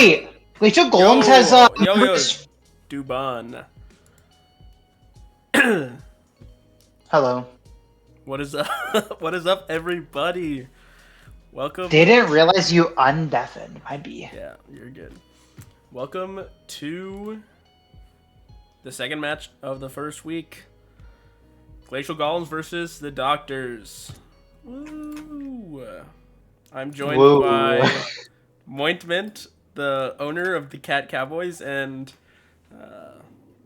wait! Glacial Golems has Yo, Duban. Hello. What is up? What is up, everybody? Welcome. Didn't realize you undeafened. Might be. Yeah, you're good. Welcome to the second match of the first week. Glacial Golems versus the Doctors. Woo! I'm joined by Mointment, the owner of the Cat Cowboys, and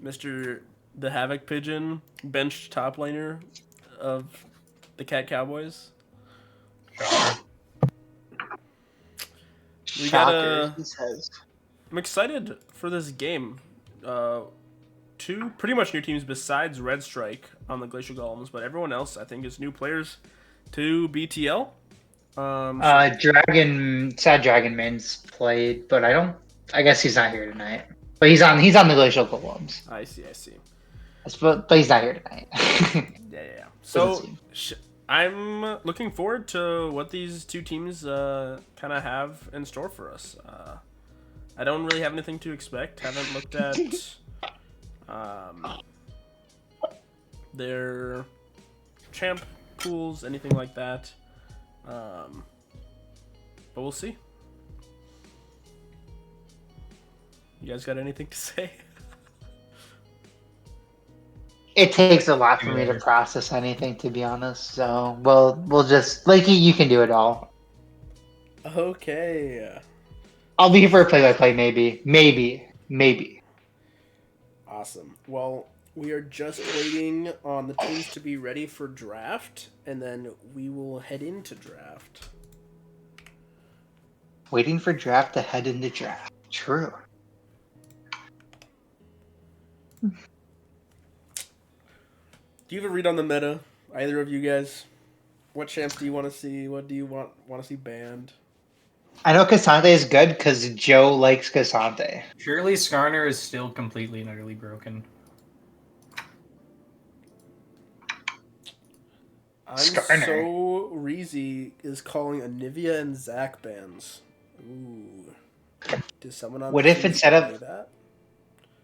Mr. TheHavocPigeon, benched top laner of the Cat Cowboys. We Shocker, he says. I'm excited for this game. Two pretty much new teams besides Red Strike on the Glacial Golems, but everyone else I think is new players to BTL. Sad Dragon Man's played, but I guess he's not here tonight. But he's on the Glacial Golems. I see. But he's not here tonight. Yeah. So I'm looking forward to what these two teams kind of have in store for us. I don't really have anything to expect. Haven't looked at their champ pools, anything like that. But we'll see. You guys got anything to say? It takes a lot for me to process anything, to be honest. So we'll just Lakey, you can do it all. Okay. I'll be here for a play-by-play, maybe. Awesome. Well, we are just waiting on the teams to be ready for draft, and then we will head into draft. Waiting for draft to head into draft. True. Do you have a read on the meta? Either of you guys? What champs do you want to see? What do you want to see banned? I know Cassante is good because Joe likes Cassante. Surely Skarner is still completely and utterly broken. Skarner. So Reezy is calling Anivia and Zac bans. Ooh. Does someone on What the if team instead play of that?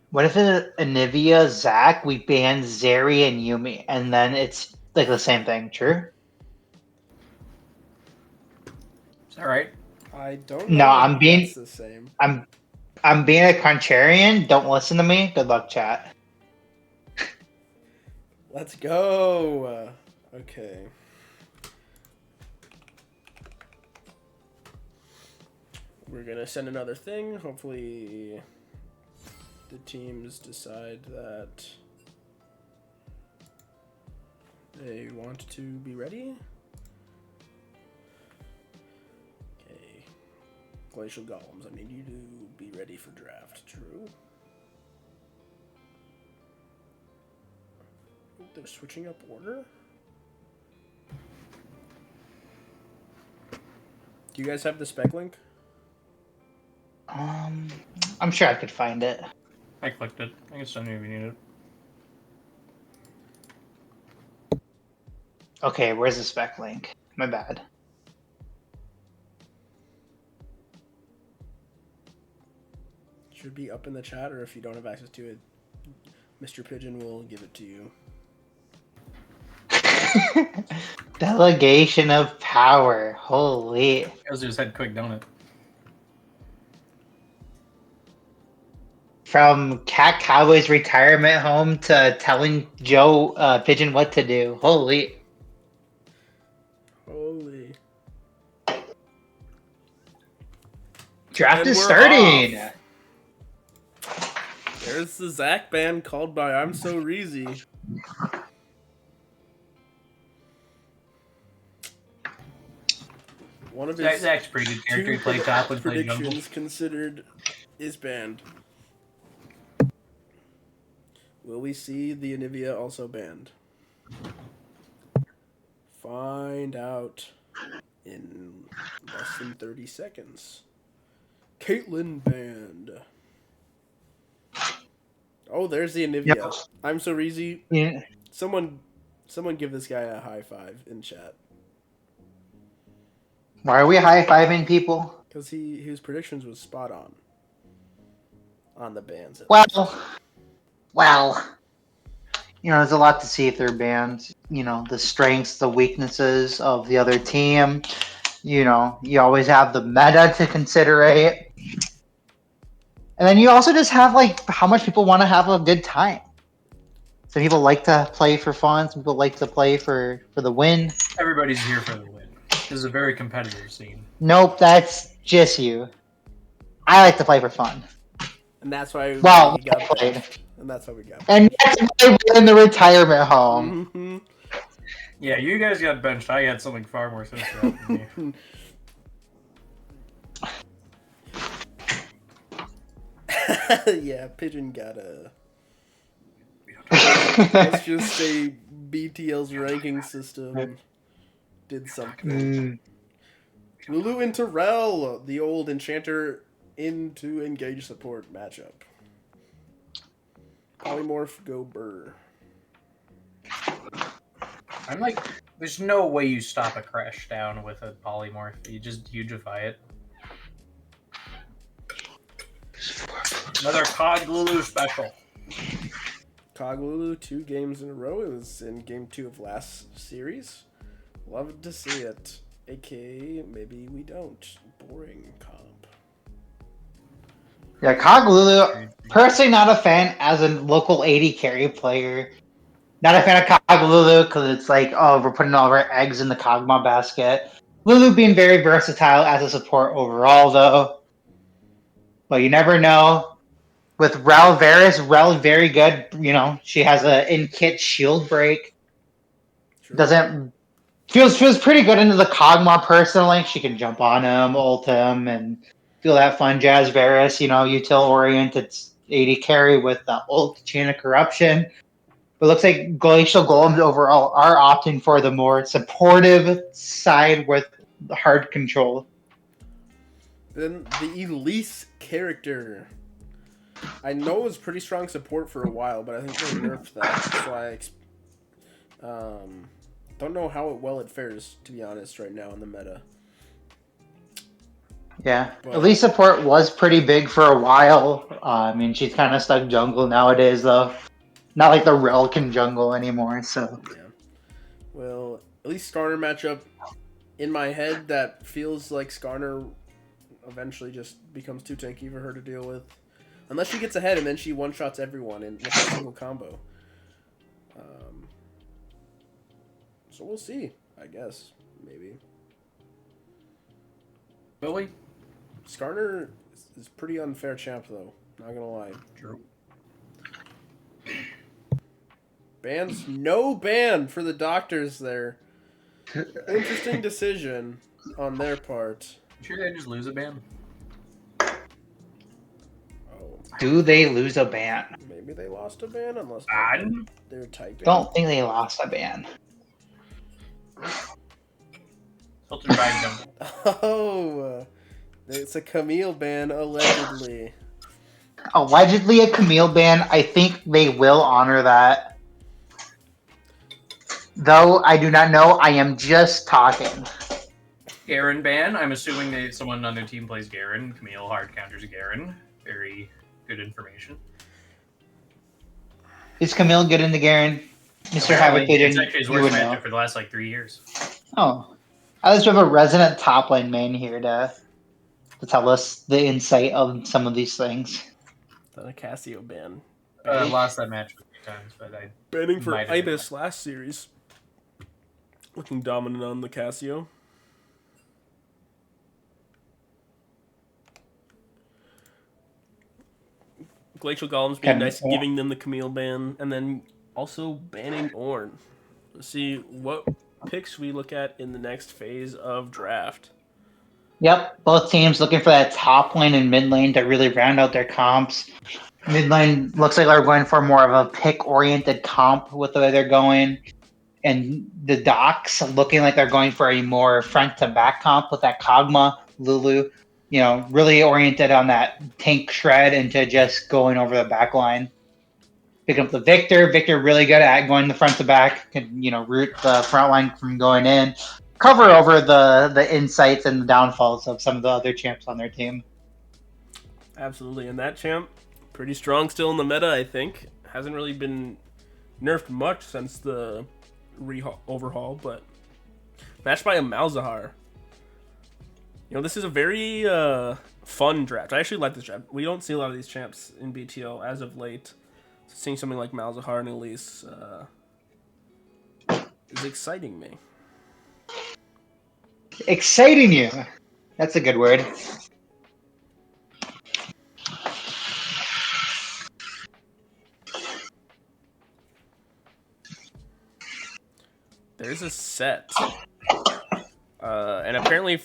What if Anivia, Zac, we ban Zeri and Yumi, and then it's like the same thing? True. Is that right? I don't No, know. That's the same. I'm being a contrarian. Don't listen to me. Good luck, chat. Let's go. Okay. We're gonna send another thing. Hopefully the teams decide that they want to be ready. Okay. Glacial Golems, I need you to be ready for draft. True. They're switching up order? Do you guys have the spec link? I'm sure I could find it. I clicked it. I can send you if you need it. Okay, where's the spec link? My bad. Should be up in the chat, or if you don't have access to it, Mr. Pigeon will give it to you. Delegation of power. Holy. Goes to his head quick, don't it? From Cat Cowboy's retirement home to telling Joe Pigeon what to do. Holy. Draft is starting. Off. There's the Zac ban called by I'm So Reezy. One of his Zach's pretty good character. He played top and played jungle. predictions considered is banned. Will we see the Anivia also banned? Find out in less than 30 seconds. Caitlyn banned. Oh, there's the Anivia. Yep. I'm So Reezy. Yeah. Someone give this guy a high five in chat. Why are we high-fiving people? Because his predictions was spot on. on the bans. Well, there's a lot to see if they're banned. The strengths, the weaknesses of the other team. You always have the meta to considerate. And then you also just have how much people want to have a good time. Some people like to play for fun. Some people like to play for the win. Everybody's here for the win. This is a very competitive scene. Nope, that's just you. I like to play for fun. And that's why we Well, got played. benched. And that's why we got And that's why we're in the retirement home. Mm-hmm. Yeah, you guys got benched. I had something far more sensible than me. Yeah, Pigeon got a. Let's just say BTL's ranking system did something. Lulu into Rel, the old enchanter into engage support matchup. Polymorph go Burr. I'm like, there's no way you stop a crash down with a polymorph. You just hugify it. Another Cog Lulu special. Cog Lulu 2 games in a row. It was in game 2 of last series. Love to see it. AKA, maybe we don't. Boring comp. Yeah, Cog Lulu, personally not a fan as a local 80 carry player. Not a fan of Cog Lulu because it's we're putting all of our eggs in the Kog'Maw basket. Lulu being very versatile as a support overall, though. But you never know. With Rel Varus, Rel very good. She has a in-kit shield break. Sure. Feels pretty good into the Kog'Maw personally. She can jump on him, ult him, and feel that fun jazz Varus, util-oriented 80 carry with the ult Chain of Corruption. But it looks like Glacial Golems overall are opting for the more supportive side with the hard control. Then the Elise character. I know it was pretty strong support for a while, but I think they nerfed that. So I don't know how well it fares, to be honest, right now in the meta. Yeah, Elise support was pretty big for a while. She's kind of stuck jungle nowadays, though. Not like the Rel can jungle anymore, so. Yeah. Well, at least Skarner matchup, in my head, that feels like Skarner eventually just becomes too tanky for her to deal with. Unless she gets ahead and then she one-shots everyone with a single combo. So we'll see, I guess. Maybe. Really? Skarner is pretty unfair champ, though. Not gonna lie. True. Bans? No ban for the doctors there. Interesting decision on their part. You sure they just lose a ban? Oh, Do they lose a ban? maybe they lost a ban unless they're typing. Don't think they lost a ban. Filtered by jungle. Oh, it's a Camille ban, allegedly. Allegedly a Camille ban. I think they will honor that. Though I do not know. I am just talking. Garen ban. I'm assuming that someone on their team plays Garen. Camille hard counters Garen. Very good information. Is Camille good in the Garen? Mr. Apparently, TheHavocPigeon, it's actually his you worst would matchup know. for the last 3 years. Oh. I just have a resident top lane main here to tell us the insight of some of these things. Then a Cassio ban. Lost that match a few times, but I Banning for might have been Ibis last series. Looking dominant on the Cassio. Glacial Golems being nice, giving them the Camille ban, and then also banning Ornn. Let's see what picks we look at in the next phase of draft. Yep, both teams looking for that top lane and mid lane to really round out their comps. Mid lane looks like they're going for more of a pick-oriented comp with the way they're going. And the Docks looking like they're going for a more front-to-back comp with that Kog'Maw, Lulu. Really oriented on that tank shred into just going over the back line. Picking up the Victor. Victor really good at going the front to back. Can, root the front line from going in. Cover over the insights and the downfalls of some of the other champs on their team. Absolutely. And that champ, Pretty strong still in the meta, I think. Hasn't really been nerfed much since the overhaul, but matched by a Malzahar. You know, this is a very fun draft. I actually like this draft. We don't see a lot of these champs in BTL as of late. So seeing something like Malzahar and Elise is exciting me. Exciting you. That's a good word. There's a set. And apparently,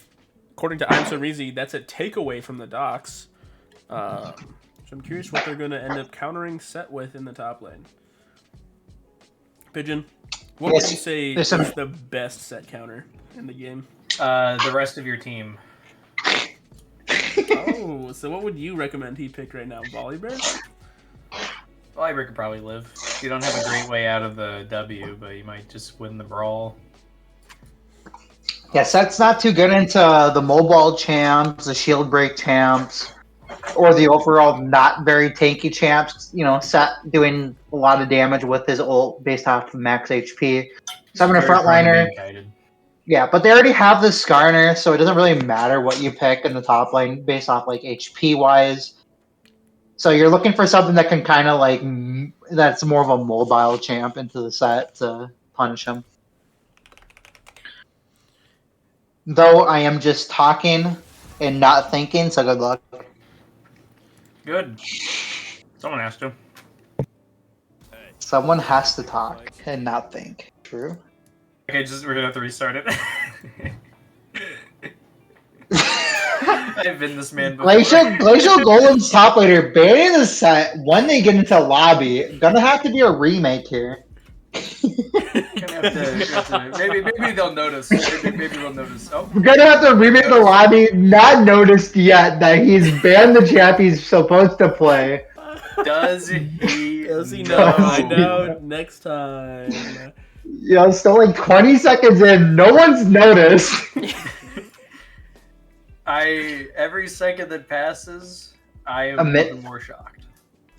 according to I'm So Reezy, that's a takeaway from the docks. So I'm curious what they're going to end up countering set with in the top lane. Pigeon, what would you say is the best set counter in the game? The rest of your team. Oh, so what would you recommend he pick right now? Volibear? Volibear could probably live. You don't have a great way out of the W, but you might just win the brawl. Yes, that's not too good into the mobile champs, the shield break champs, or the overall not very tanky champs. You know, Set doing a lot of damage with his ult based off of max HP. Summoner frontliner. Yeah, but they already have the Skarner, so it doesn't really matter what you pick in the top lane based off like HP wise. So you're looking for something that can kind of like that's more of a mobile champ into the set to punish him. Though I am just talking and not thinking, so good luck. Good. Someone has to. Someone has to talk and not think. True. Okay, we're gonna have to restart it. I've been this man before. Glacial Golems top laner banning the set when they get into lobby. Gonna have to be a remake here. Gonna have to, maybe they'll notice. Maybe they'll notice. Oh. We're gonna have to remake the lobby. Not noticed yet that he's banned the champ he's supposed to play. Does he? Does he know? Find out next time. You know, still like 20 seconds in, no one's noticed. Every second that passes, I am even more shocked.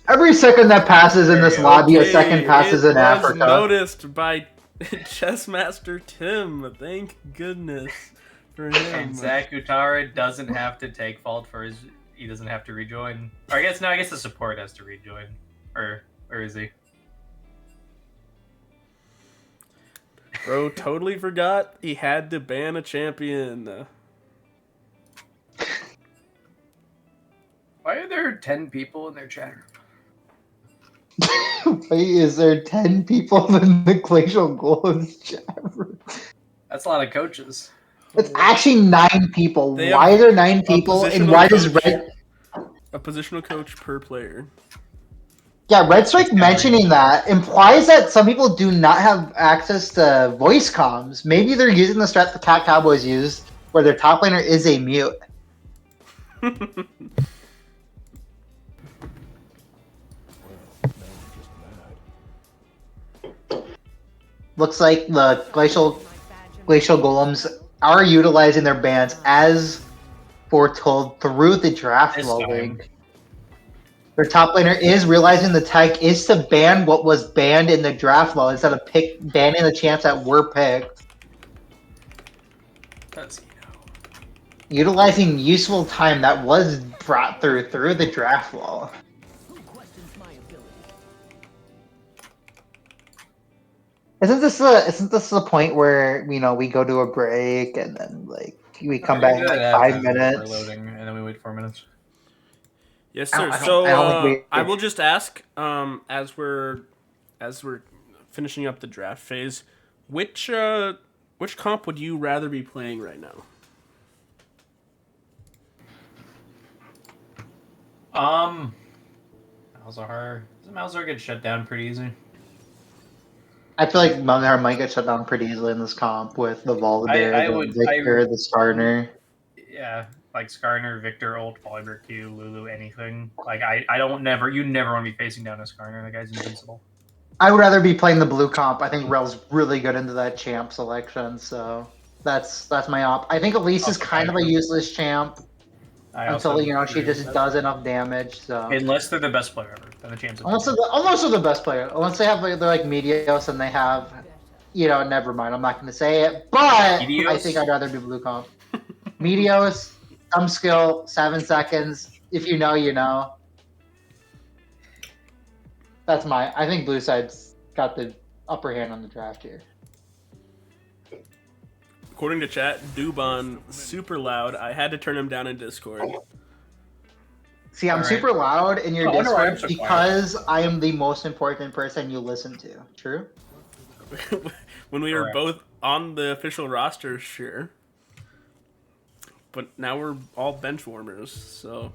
Every second that passes in this lobby, a second passes in Africa. Noticed by Chessmaster Tim. Thank goodness for him. And Zach Utara doesn't have to take fault for his. He doesn't have to rejoin. Or I guess the support has to rejoin, or is he? Bro, totally forgot he had to ban a champion. Why are there 10 people in their chat room? Wait, is there 10 people in the Glacial Golems chat room? That's a lot of coaches. It's actually 9 people. Why are there 9 people? And why does Red... A positional coach per player. Yeah, Red Strike mentioning that implies that some people do not have access to voice comms. Maybe they're using the strat the Cat Cowboys used, where their top laner is a mute. Looks like the Glacial Golems are utilizing their bans as foretold through the draft loading. Their top laner is realizing the tech is to ban what was banned in the draft law instead of banning the champs that were picked. Does he know? Utilizing useful time that was brought through the draft law. Isn't this the point where we go to a break and then like we come back in like 5 minutes? Loading, and then we wait 4 minutes. Yes, sir. I will just ask, as we're finishing up the draft phase, which comp would you rather be playing right now? Malzahar. Doesn't Malzahar get shut down pretty easy? I feel like Malzahar might get shut down pretty easily in this comp with the Volibear, the Victor, the Skarner. Yeah. Like Skarner, Victor, ult, Volibear, Q, Lulu, anything. Like you never want to be facing down a Skarner. That guy's invincible. I would rather be playing the blue comp. I think Rel's really good into that champ selection, so that's my op. I think Elise is kind of a useless champ. until she agree with just that. does enough damage. So Unless they're the best player ever, then the chance of unless they're the best player, unless they have they're like Medios and they have, never mind. I'm not going to say it, but I think Medios? I'd rather be blue comp. Medios, some skill, 7 seconds. If you know, you know. I think blue side's got the upper hand on the draft here. According to chat, Dubon super loud. I had to turn him down in Discord. See, I'm All right. super loud in your Oh, I wonder why I'm Discord so quiet. because I am the most important person you listen to. True? When we were Correct. both on the official roster, sure. But now we're all bench warmers, so.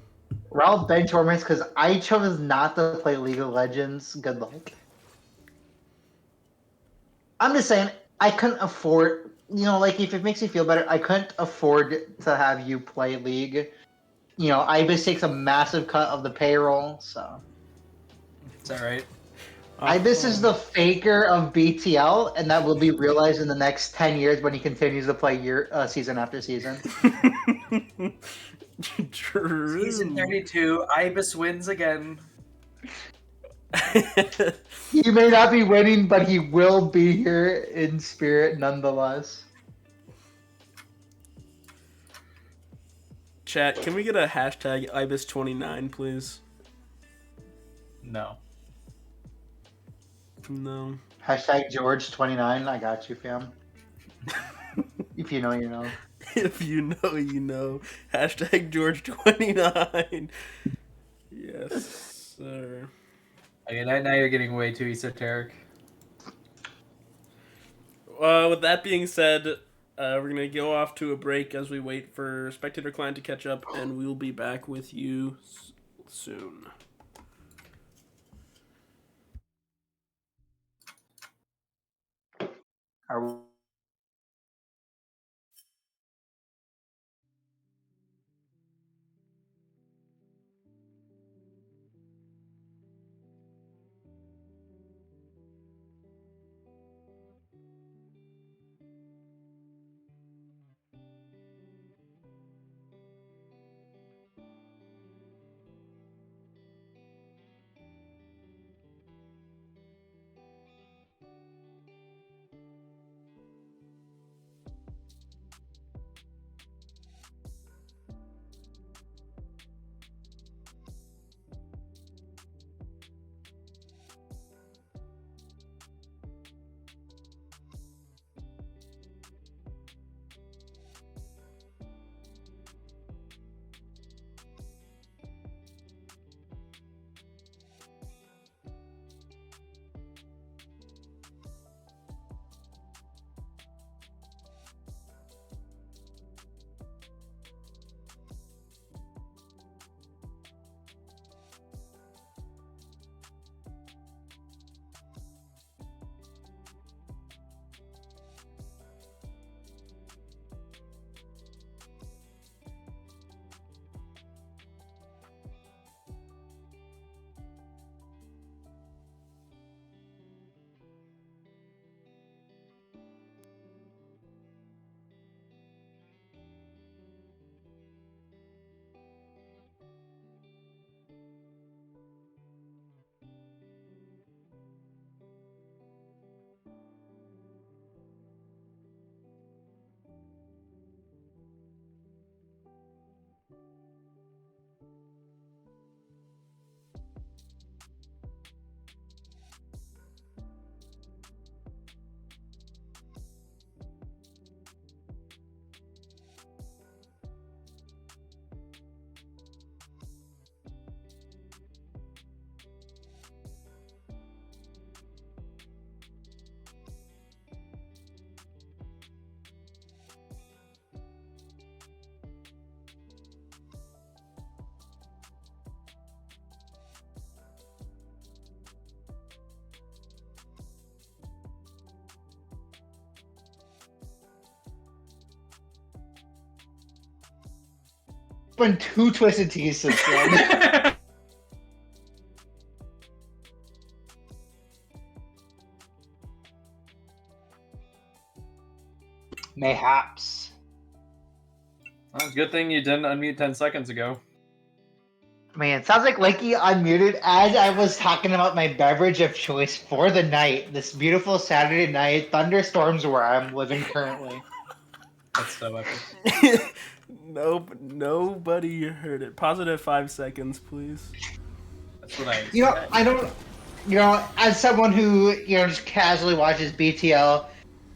We're all bench warmers because I chose not to play League of Legends. Good luck. I'm just saying, I couldn't afford, if it makes you feel better, I couldn't afford to have you play League. Ibis takes a massive cut of the payroll, so. Is that right? Ibis is the faker of BTL, and that will be realized in the next 10 years when he continues to play season after season. True. Season 32, Ibis wins again. He may not be winning, but he will be here in spirit nonetheless. Chat, can we get a hashtag Ibis29, please? No. No. Hashtag George29. I got you, fam. If you know, you know. If you know, you know. Hashtag George29. Yes, sir. Okay, now you're getting way too esoteric. With that being said, we're going to go off to a break as we wait for Spectator Client to catch up, and we'll be back with you soon. Are been 2 Twisted Teas since then. Mayhaps. Well, it's a good thing you didn't unmute 10 seconds ago. I mean, it sounds like Lakey unmuted as I was talking about my beverage of choice for the night. This beautiful Saturday night, thunderstorms where I'm living currently. That's so epic. Nope, nobody heard it. Pause it at 5 seconds, please. That's what I You know, said. I don't. You know, as someone who just casually watches BTL,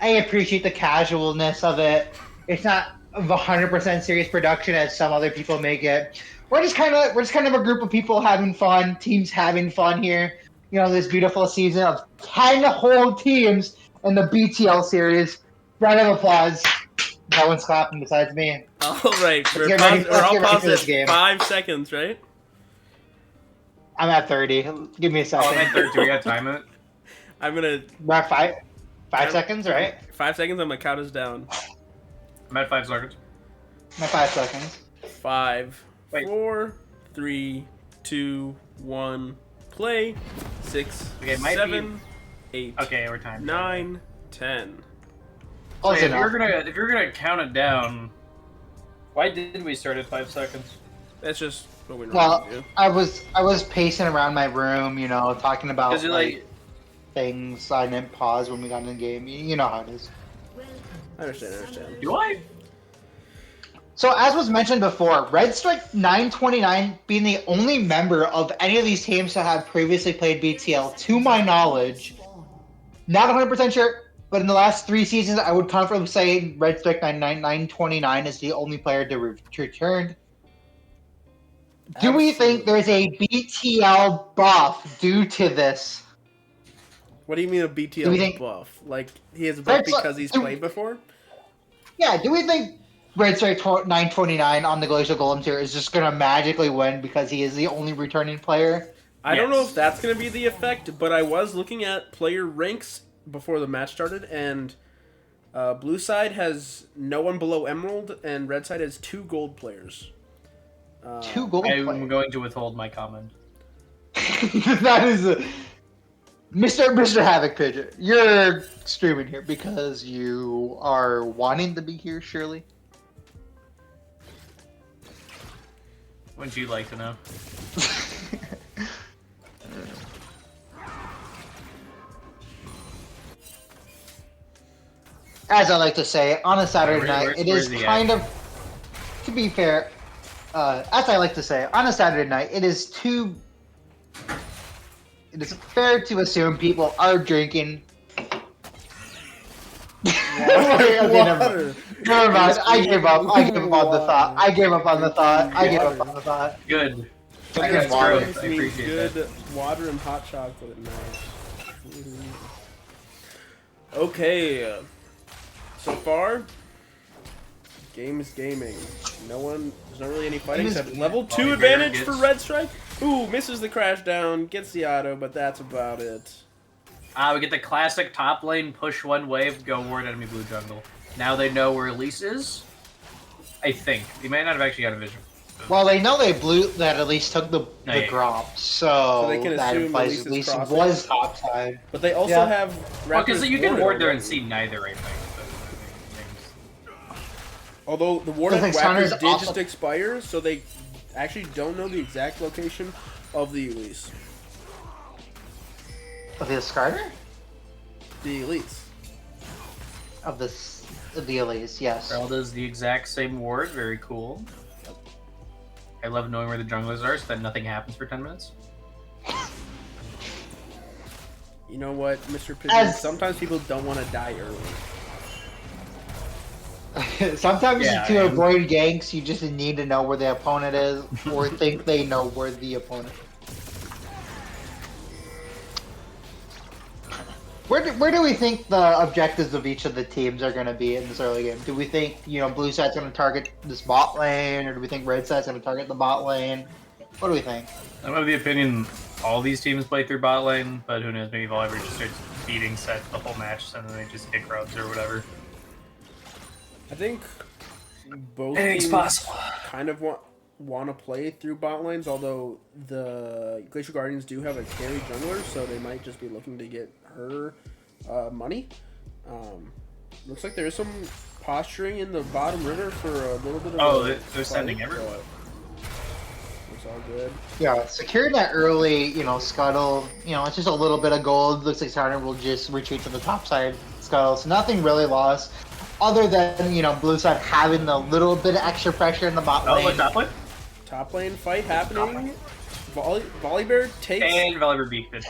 I appreciate the casualness of it. It's not of 100% serious production as some other people make it. We're just kind of a group of people having fun, teams having fun here. You know, this beautiful season of 10 whole teams in the BTL series. Round of applause. No one's clapping besides me. All right, Let's get ready pause for this at game. 5 seconds, right? I'm at 30. Give me a Oh, second. I'm at 3rd. Do we got time it? I'm gonna We're at five seconds, right? 5 seconds. I'm gonna count us down. I'm at 5 seconds. I'm at 5 seconds. 5, Wait. 4, 3, 2, 1. Play. 6, Okay, it might 7, 8, Okay, we're timed. 9, 10. Close Wait, if enough. you're gonna count it down, why did we start at 5 seconds? That's just what we Well, normally do. I was pacing around my room, you know, talking about Because you're like, things. I didn't pause when we got in the game. You know how it is. I understand. do I? So, as was mentioned before, Red Strike 929 being the only member of any of these teams to have previously played BTL, to my knowledge, not 100% sure, but in the last 3 seasons, I would comfortably say Red Strike 929 is the only player to return. Do we think there's a BTL buff due to this? What do you mean a Do we BTL think- buff? Like he has a buff That's what- because he's do- played before? Yeah, do we think Red Strike 929 on the Glacial Golems here is just going to magically win because he is the only returning player? I don't know Yes. if that's going to be the effect, but I was looking at player ranks before the match started, and blue side has no one below Emerald, and red side has 2 gold players. 2 gold I'm players. going to withhold my comment. That is Mr. TheHavocPigeon. You're streaming here because you are wanting to be here, surely? Wouldn't you like to know? As I like to say, on a Saturday night, Where's it is the kind of, to be fair, as I like to say, on a Saturday night, it is fair to assume people are drinking. Okay, Water. never mind. I gave up. I gave up on the thought. I gave up on the thought. Good. I That's got water. gross. I appreciate good that. water and hot chocolate. Nice. Okay. So far, game is gaming. There's not really any fighting Game is except level 2 Bear advantage gets- for Red Strike. Ooh, misses the crash down, gets the auto, but that's about it. We get the classic top lane, push one wave, go ward enemy blue jungle. Now they know where Elise is. I think. They might not have actually got a vision. Well, they know they blew that at least took the yeah. drop, so they can that assume implies Elise's at least crossing. was top side. But they also Yeah. have Well, because Raptors you can warded ward there and already. see neither, I think. Although the ward I of think Raptors Saunters did also- just expire, so they actually don't know the exact location of the Elise. Of the Scarter? The Elise. Of the Elise, yes. Earl does the exact same ward. Very cool. I love knowing where the junglers are so that nothing happens for 10 minutes. You know what, Mr. Pigeon? As- Sometimes people don't want to die early. Sometimes Yeah, to and- avoid ganks, you just need to know where the opponent is, or think they know where the opponent is. Where do we think the objectives of each of the teams are going to be in this early game? Do we think, blue side's going to target this bot lane, or do we think red side's going to target the bot lane? What do we think? I'm of the opinion all these teams play through bot lane, but who knows, maybe Volleyball just starts beating set the whole match and then they just kick rubs or whatever. I think both Anything's teams possible. kind of want to play through bot lanes, although the Glacial Guardians do have a carry jungler, so they might just be looking to get her money. Looks like there is some posturing in the bottom river for a little bit of they're sending everyone. It's all good. Yeah, securing that early, scuttle, it's just a little bit of gold. Looks like Starner will just retreat to the top side scuttle. So nothing really lost. Other than, blue side having a little bit of extra pressure in the bot lane. Top lane? Top lane fight happening. Volibear takes... And Volibear beaked it.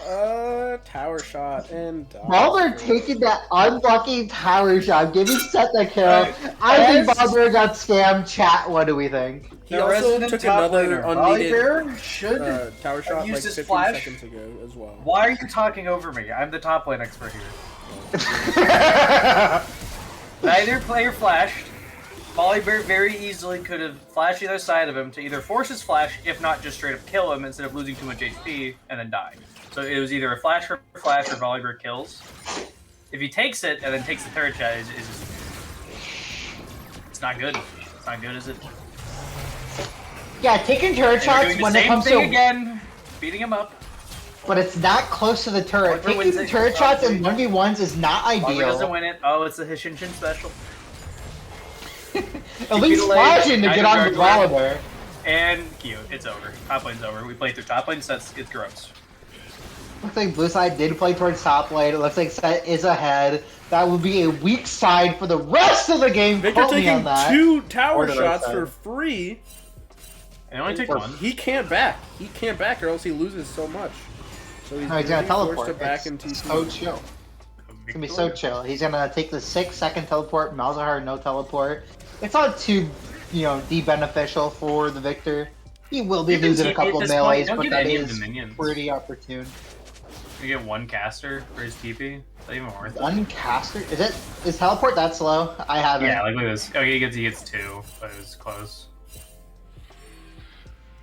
Tower shot and... Volibear taking that unlucky tower shot, giving Seth that kill. I think Volibear got scammed. Chat, what do we think? He also took another unneeded tower shot like 15 seconds ago as well. Why are you talking over me? I'm the top lane expert here. Neither player flashed. Volibear very easily could have flashed the other side of him to either force his flash, if not just straight up kill him instead of losing too much HP and then die. So it was either a flash for flash or Volibear kills. If he takes it and then takes the third shot, it's not good. It's not good, is it? Yeah, taking turret shots when it comes to again, beating him up. But it's not close to the turret. Taking turret shots in 1v1s is not ideal. Volibear doesn't win it. Oh, it's the Hishinshin special. At least flashing to get on the Volibear. And cute. It's over. Top lane's over. We played through top lane, so it's gross. Looks like blue side did play towards top lane. It looks like Set is ahead. That would be a weak side for the rest of the game. Victor taking 2 tower shots for free. And only took 1. He can't back. He can't back or else he loses so much. So he's gonna teleport. To back into so chill. It's gonna be so chill. He's gonna take the 6-second teleport. Malzahar no teleport. It's not too, de-beneficial for the Victor. He will be losing a couple of melees, but that is pretty opportune. You get 1 caster for his TP. Is that even worth it? 1 caster? Is teleport that slow? I haven't. Yeah, like look at this. Oh, he gets 2, but it was close.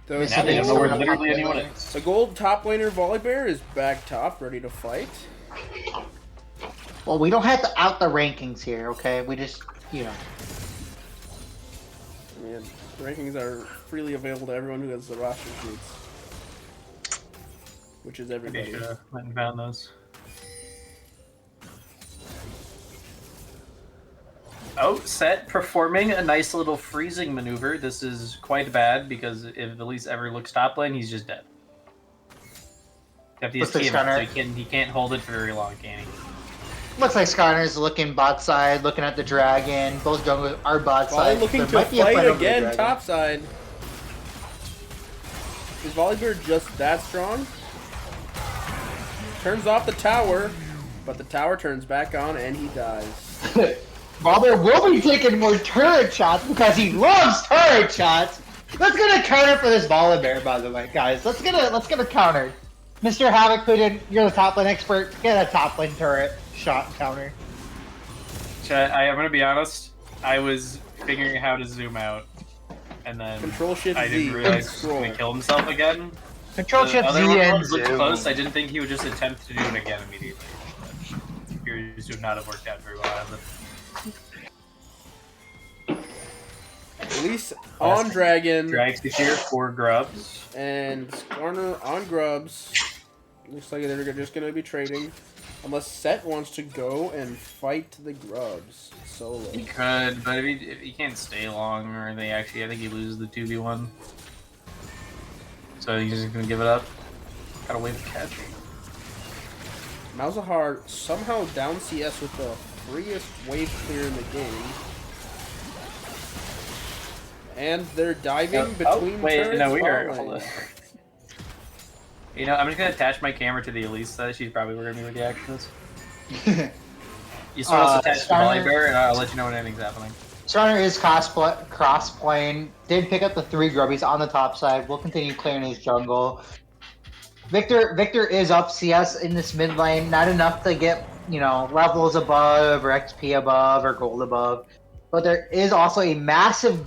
Now they don't know where literally anyone is. The gold top laner Volibear is back top, ready to fight. Well, we don't have to out the rankings here, okay? We just, Man, the rankings are freely available to everyone who has the roster sheets. Which is everybody. Maybe went and found those. Oh, Set performing a nice little freezing maneuver. This is quite bad because if Elise ever looks top lane, he's just dead. Except he's team, so he can't hold it for very long, can he? Looks like Skarner's looking bot side, looking at the dragon. Both junglers are bot side. Looking to fight again top side. Is Volibear just that strong? Turns off the tower, but the tower turns back on and he dies. Volibear will be taking more turret shots because he loves turret shots. Let's get a counter for this Volibear, by the way, guys. Let's get a counter. Mr. HavocPigeon, you're the top lane expert. Get a top lane turret shot counter. Chat, I'm gonna be honest. I was figuring how to zoom out, and then I didn't realize he was gonna kill himself again. Control Shift Z and looked close. I didn't think he would just attempt to do it again immediately. Yours would not have worked out very well. At least on Dragon. Drags to here for Grubs. And Skarner on Grubs. Looks like they're just going to be trading. Unless Set wants to go and fight the Grubs solo. He could, but if he can't stay long, or I think he loses the 2v1. So he's just going to give it up. Gotta wait for catch. Malzahar somehow down CS with the freest wave clear in the game. And they're diving between turrets. No, we are. Hold on. I'm just gonna attach my camera to the Elise. She's probably where me with the action is. You still want to attach to Volibear, and I'll let you know when anything's happening. Skarner is cross-playing. Did pick up the 3 grubbies on the top side. Will continue clearing his jungle. Victor is up CS in this mid lane. Not enough to get, levels above or XP above or gold above. But there is also a massive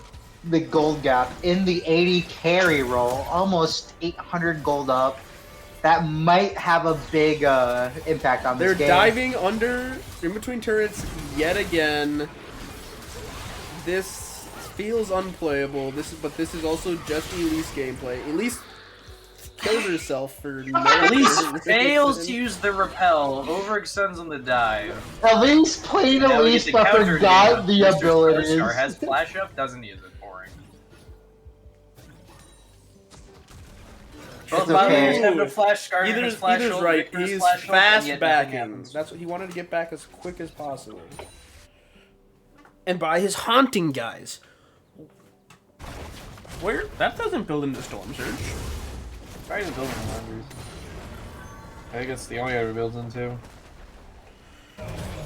gold gap in the 80 carry role. Almost 800 gold up. That might have a big impact on this game. They're diving in between turrets yet again. This feels unplayable. This is also just Elise gameplay. Elise kills herself for no At least reason. fails to use the repel, overextends on the dive. At least played Now we get Elise, the but counter forgot game. the Mr. abilities. Snowstar has flash up, doesn't use it. Boring. Both It's moderators okay. have no flash. Scarner has flash Either's ult, right. Victor has He's flash ult, and fast yet nothing backing. happens. That's what he wanted to get back as quick as possible. And by his haunting guys. Where that doesn't build into Storm Surge. Probably the building numbers. I think it's the only item it builds into.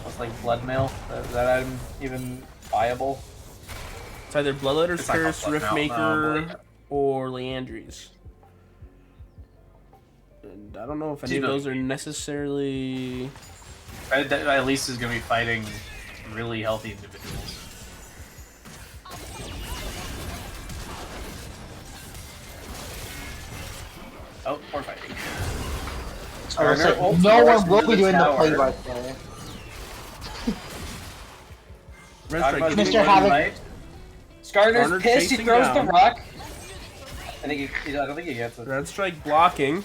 It's like blood mail. Is that item even viable? It's either Bloodletter's It's not called Curse, Blood Mail, Riftmaker, no, or Leandry's. And I don't know if any of those are necessarily. At least is going to be fighting really healthy individuals. Oh, poor fighting. I was like, no one will be doing the play-by-play. Mr. Havoc. Skarner's pissed, he chasing throws down. the rock. I don't think he gets it. Red Strike blocking.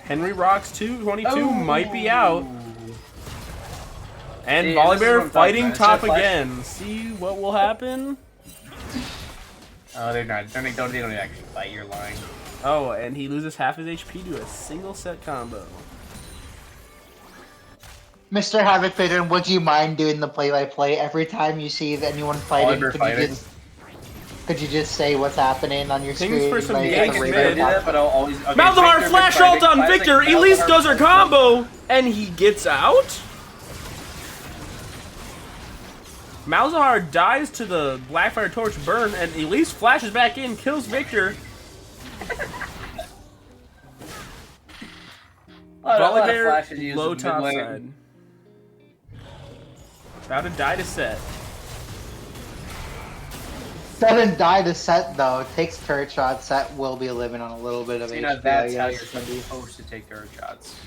Henry rocks 222 might be out. And Yeah, Volley this is Bear what I'm fighting talking about. top It's that again. See what will happen? Oh, they're not. They don't actually fight. You're lying. Oh, and he loses half his HP to a single set combo. Mr. HavocPigeon, would you mind doing the play-by-play every time you see anyone fighting? Could you just say what's happening on your Things screen? for some like, ganks, the man. radar I do that, but I'll always. Okay, Malzahar Victor flash fighting, ult on classic Victor. Elise Malzahar does her flash ult. combo, and he gets out. Malzahar dies to the Blackfire Torch burn, and Elise flashes back in, kills Victor. Volley Bear low top side. About to die to set. Doesn't die to set though. Takes turret shot. Set will be living on a little bit of So, HP. that's how I you're guess. supposed to take turret shots.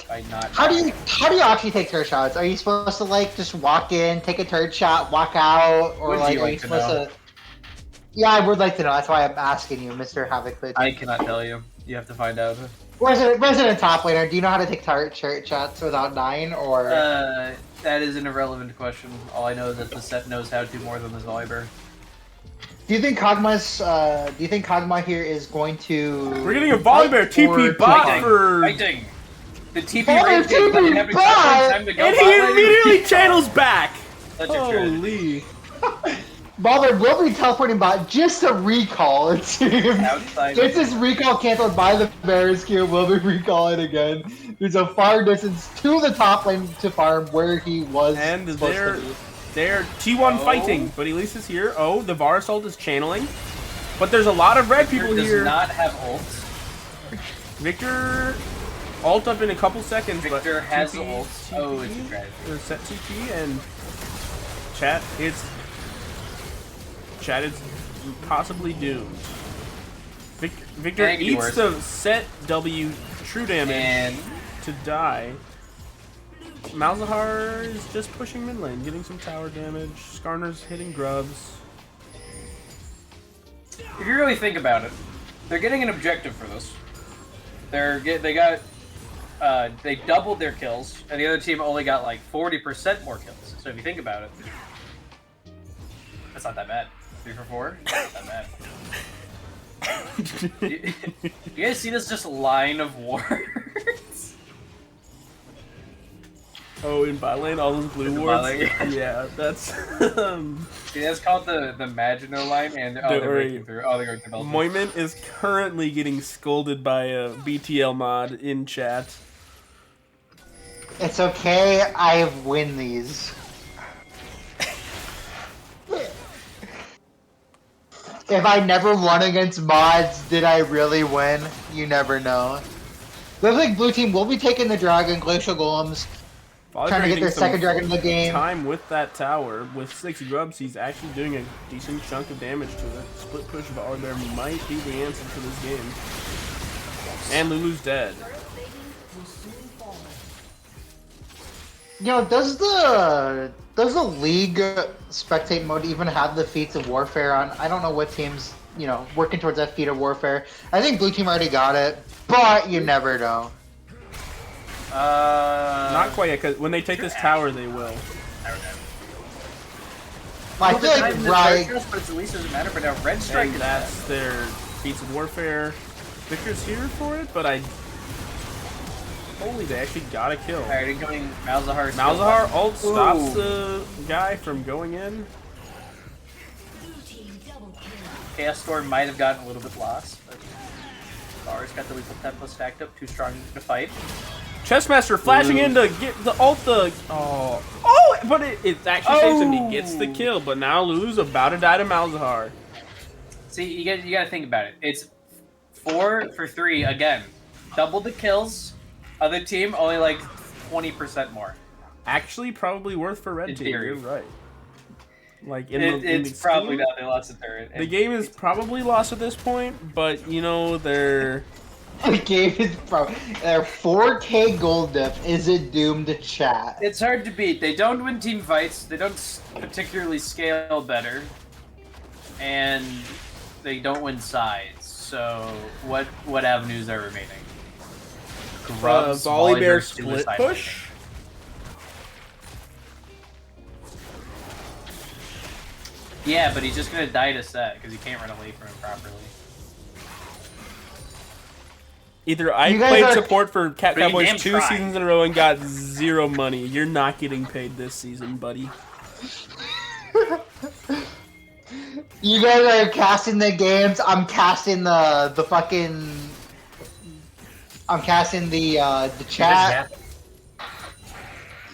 By not. How do you actually take turret shots? Are you supposed to like just walk in, take a turret shot, walk out, or Would like you are like you to supposed know? to? Yeah, I would like to know. That's why I'm asking you, Mr. HavocPigeon. I cannot tell you. You have to find out. Resident top laner, do you know how to take turret shots without dying, or? That is an irrelevant question. All I know is that the set knows how to more than the Volleybear. Do you think Kogma's? Do you think Kogma here is going to? We're getting a Volley Bear TP bot for. Fighting! The TP Oh, range TP didn't have bot! time to go And bot he lane. immediately channels back! Such a tragedy. Holy. Bother will be teleporting bot just to recall it seems. Outside Just of- as recall canceled by the Bears Q will be recalling again. There's a far distance to the top lane to farm where he was And supposed they're to be. T1 Oh. fighting, but Elise is here. Oh, the Varus ult is channeling. But there's a lot of red people Victor does here. not have ult. Victor ult up in a couple seconds. Victor but has TP, ult. Oh, it's a tragedy. Or set TP and Chat is possibly doomed. Victor Thank you, eats worse. the set W true damage And to die. Malzahar is just pushing mid lane, getting some tower damage. Skarner's hitting grubs. if you really think about it, they're getting an objective for this. They doubled their kills, and the other team only got like 40% more kills. So if you think about it, that's not that bad. 3 for 4, not that bad. You guys see this just line of words? Oh, in bot lane, all those blue In the wards. bot lane. Yeah, that's See, that's called the Maginot line, and Don't they're worry. breaking through. Oh, they're going to Belgium. Mointment is currently getting scolded by a BTL mod in chat. It's okay, I win these. If I never won against mods, did I really win? You never know. Looks like blue team will be taking the dragon, Glacial Golems, Volley trying to Bear get their getting second some dragon in the game. time with that tower. With 6 grubs, he's actually doing a decent chunk of damage to it. Split push Volley Bear might be the answer to this game. And Lulu's dead. You know, does the league spectate mode even have the feats of warfare on? I don't know what teams working towards that feat of warfare. I think blue team already got it, but you never know. Not quite yet, because when they take this tower, they will. I feel like right. But it at least doesn't matter. But now red strike. And that's their feats of warfare. Victor's here for it, but holy, they actually got a kill. Alright, incoming Malzahar. Malzahar ult stops the guy from going in. Chaos Storm might have gotten a little bit lost, but Bars got the lethal tempo stacked up, too strong to fight. Chessmaster flashing in to get the ult. But it actually saves him. He gets the kill, but now Lulu's about to die to Malzahar. See, you got to think about it. It's 4 for 3 again. Double the kills. Other team only like 20% more. Actually, probably worth for red In team. theory. You're right. Like It's probably not. They lost the third. The game is probably lost at this point, but they're. The game is their 4K gold diff isn't doomed to chat. It's hard to beat. They don't win team fights. They don't particularly scale better, and they don't win sides. So what avenues are remaining? Grubs, Volibear Volibear, split suicide push. Yeah, but he's just gonna die to set because he can't run away from him properly. Either I You guys played are- support for Cat Pretty Cowboys damn 2 try. seasons in a row and got 0 money. You're not getting paid this season, buddy. You guys are casting the games. I'm casting the fucking. I'm casting the chat.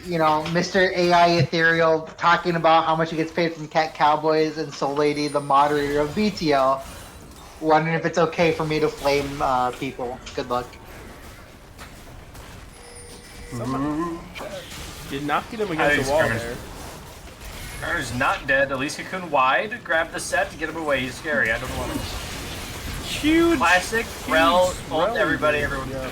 Mr. AI Ethereal talking about how much he gets paid from Cat Cowboys, and Soul Lady, the moderator of BTL, wondering if it's okay for me to flame people. Good luck. Did not get him against the wall Skirmish. there. Skarner's not dead. Elise Cocoon wide. Grab the set to get him away. He's scary. I don't want him. Huge. Classic. Rel. Ult Rel everybody. there, Everyone. yeah.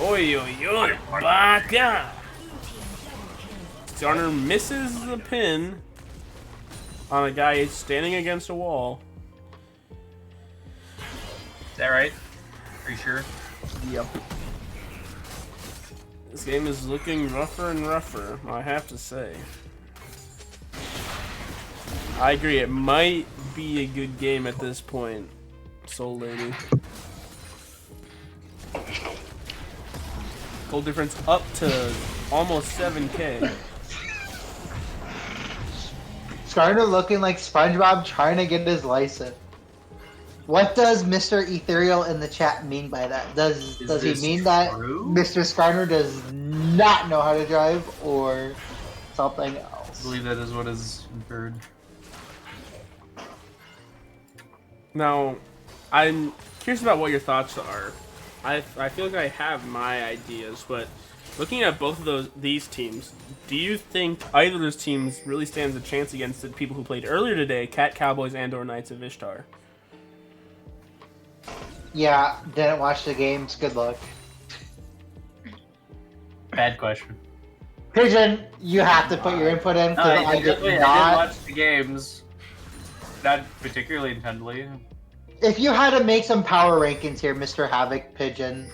Oi, oi, oi. Baka. Garner misses the pin on a guy standing against a wall. Is that right? Are you sure? Yep. This game is looking rougher and rougher, I have to say. I agree, it might be a good game at this point, Soul Lady. Goal difference up to almost 7K. Skarner looking like SpongeBob trying to get his license. What does Mr. Ethereal in the chat mean by that? Does he this mean that true? Mr. Skarner does not know how to drive, or something else? I believe that is what is inferred. Now, I'm curious about what your thoughts are. I feel like I have my ideas, but looking at both of these teams, do you think either of those teams really stands a chance against the people who played earlier today, Cat Cowboys and/or Knights of Ishtar? Yeah, didn't watch the games. Good luck. Bad question. Pigeon, you have to put your input in No, because I I did did not. watch the games. Not particularly intently. If you had to make some power rankings here, Mr. Havoc Pigeon,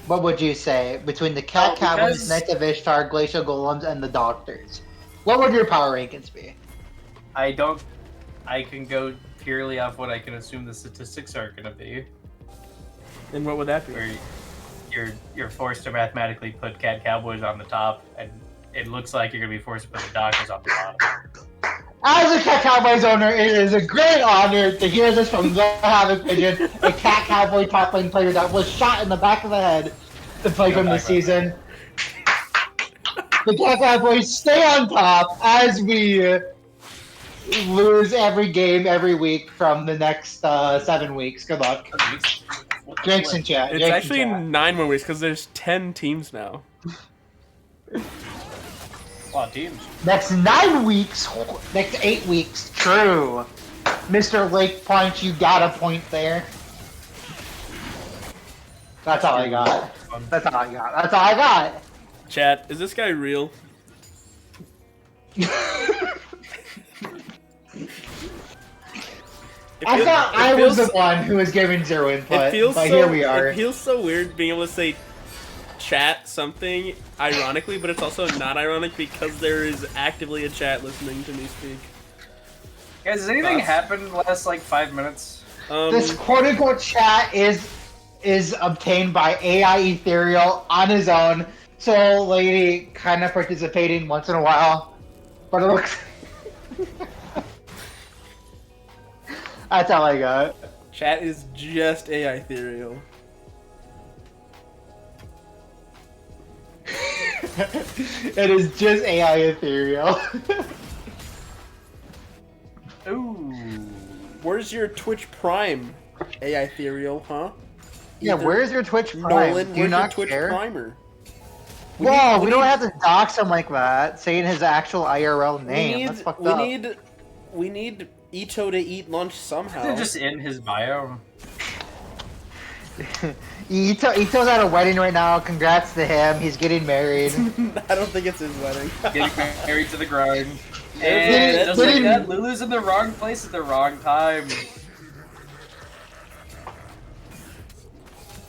what would you say between the Cat Cowboys, because- Knights of Ishtar, Glacial Golems, and the Doctors? What would your power rankings be? I can go purely off what I can assume the statistics are going to be. And what would that be? Where you're forced to mathematically put Cat Cowboys on the top, and it looks like you're going to be forced to put the Doctors on the bottom. As a Cat Cowboys owner, it is a great honor to hear this from the Havoc Pigeon, a Cat Cowboy top lane player that was shot in the back of the head to play from this season. The Cat Cowboys stay on top as we lose every game every week from the next 7 weeks. Good luck. Drinks in chat. It's Drinks in actually chat. 9 more weeks because there's 10 teams now. A lot of teams. Next 9 weeks, next 8 weeks. True. Mr. Lake Punch, you got a point there. That's all I got. That's all I got. That's all I got. Chat, is this guy real? I thought I was the one who was giving zero input, but here we are. It feels so weird being able to say chat something ironically, but it's also not ironic because there is actively a chat listening to me speak. Guys, has anything happened in the last like 5 minutes? This quote-unquote chat is obtained by AI Ethereal on his own, so Lady kind of participating once in a while, but it looks... That's all I got. Chat is just AI Ethereal. It is just AI Ethereal. Ooh. Where's your Twitch Prime, AI Ethereal, huh? Yeah, where's your Twitch Prime? Nolan, Do you where's not your Twitch care? Primer? Whoa, we don't have to dox him like that, saying his actual IRL name. That's fucked up. We need Ito to eat lunch somehow. Just in his bio. Ito's at a wedding right now. Congrats to him. He's getting married. I don't think it's his wedding. Getting married to the grind. And just like that, Lulu's in the wrong place at the wrong time.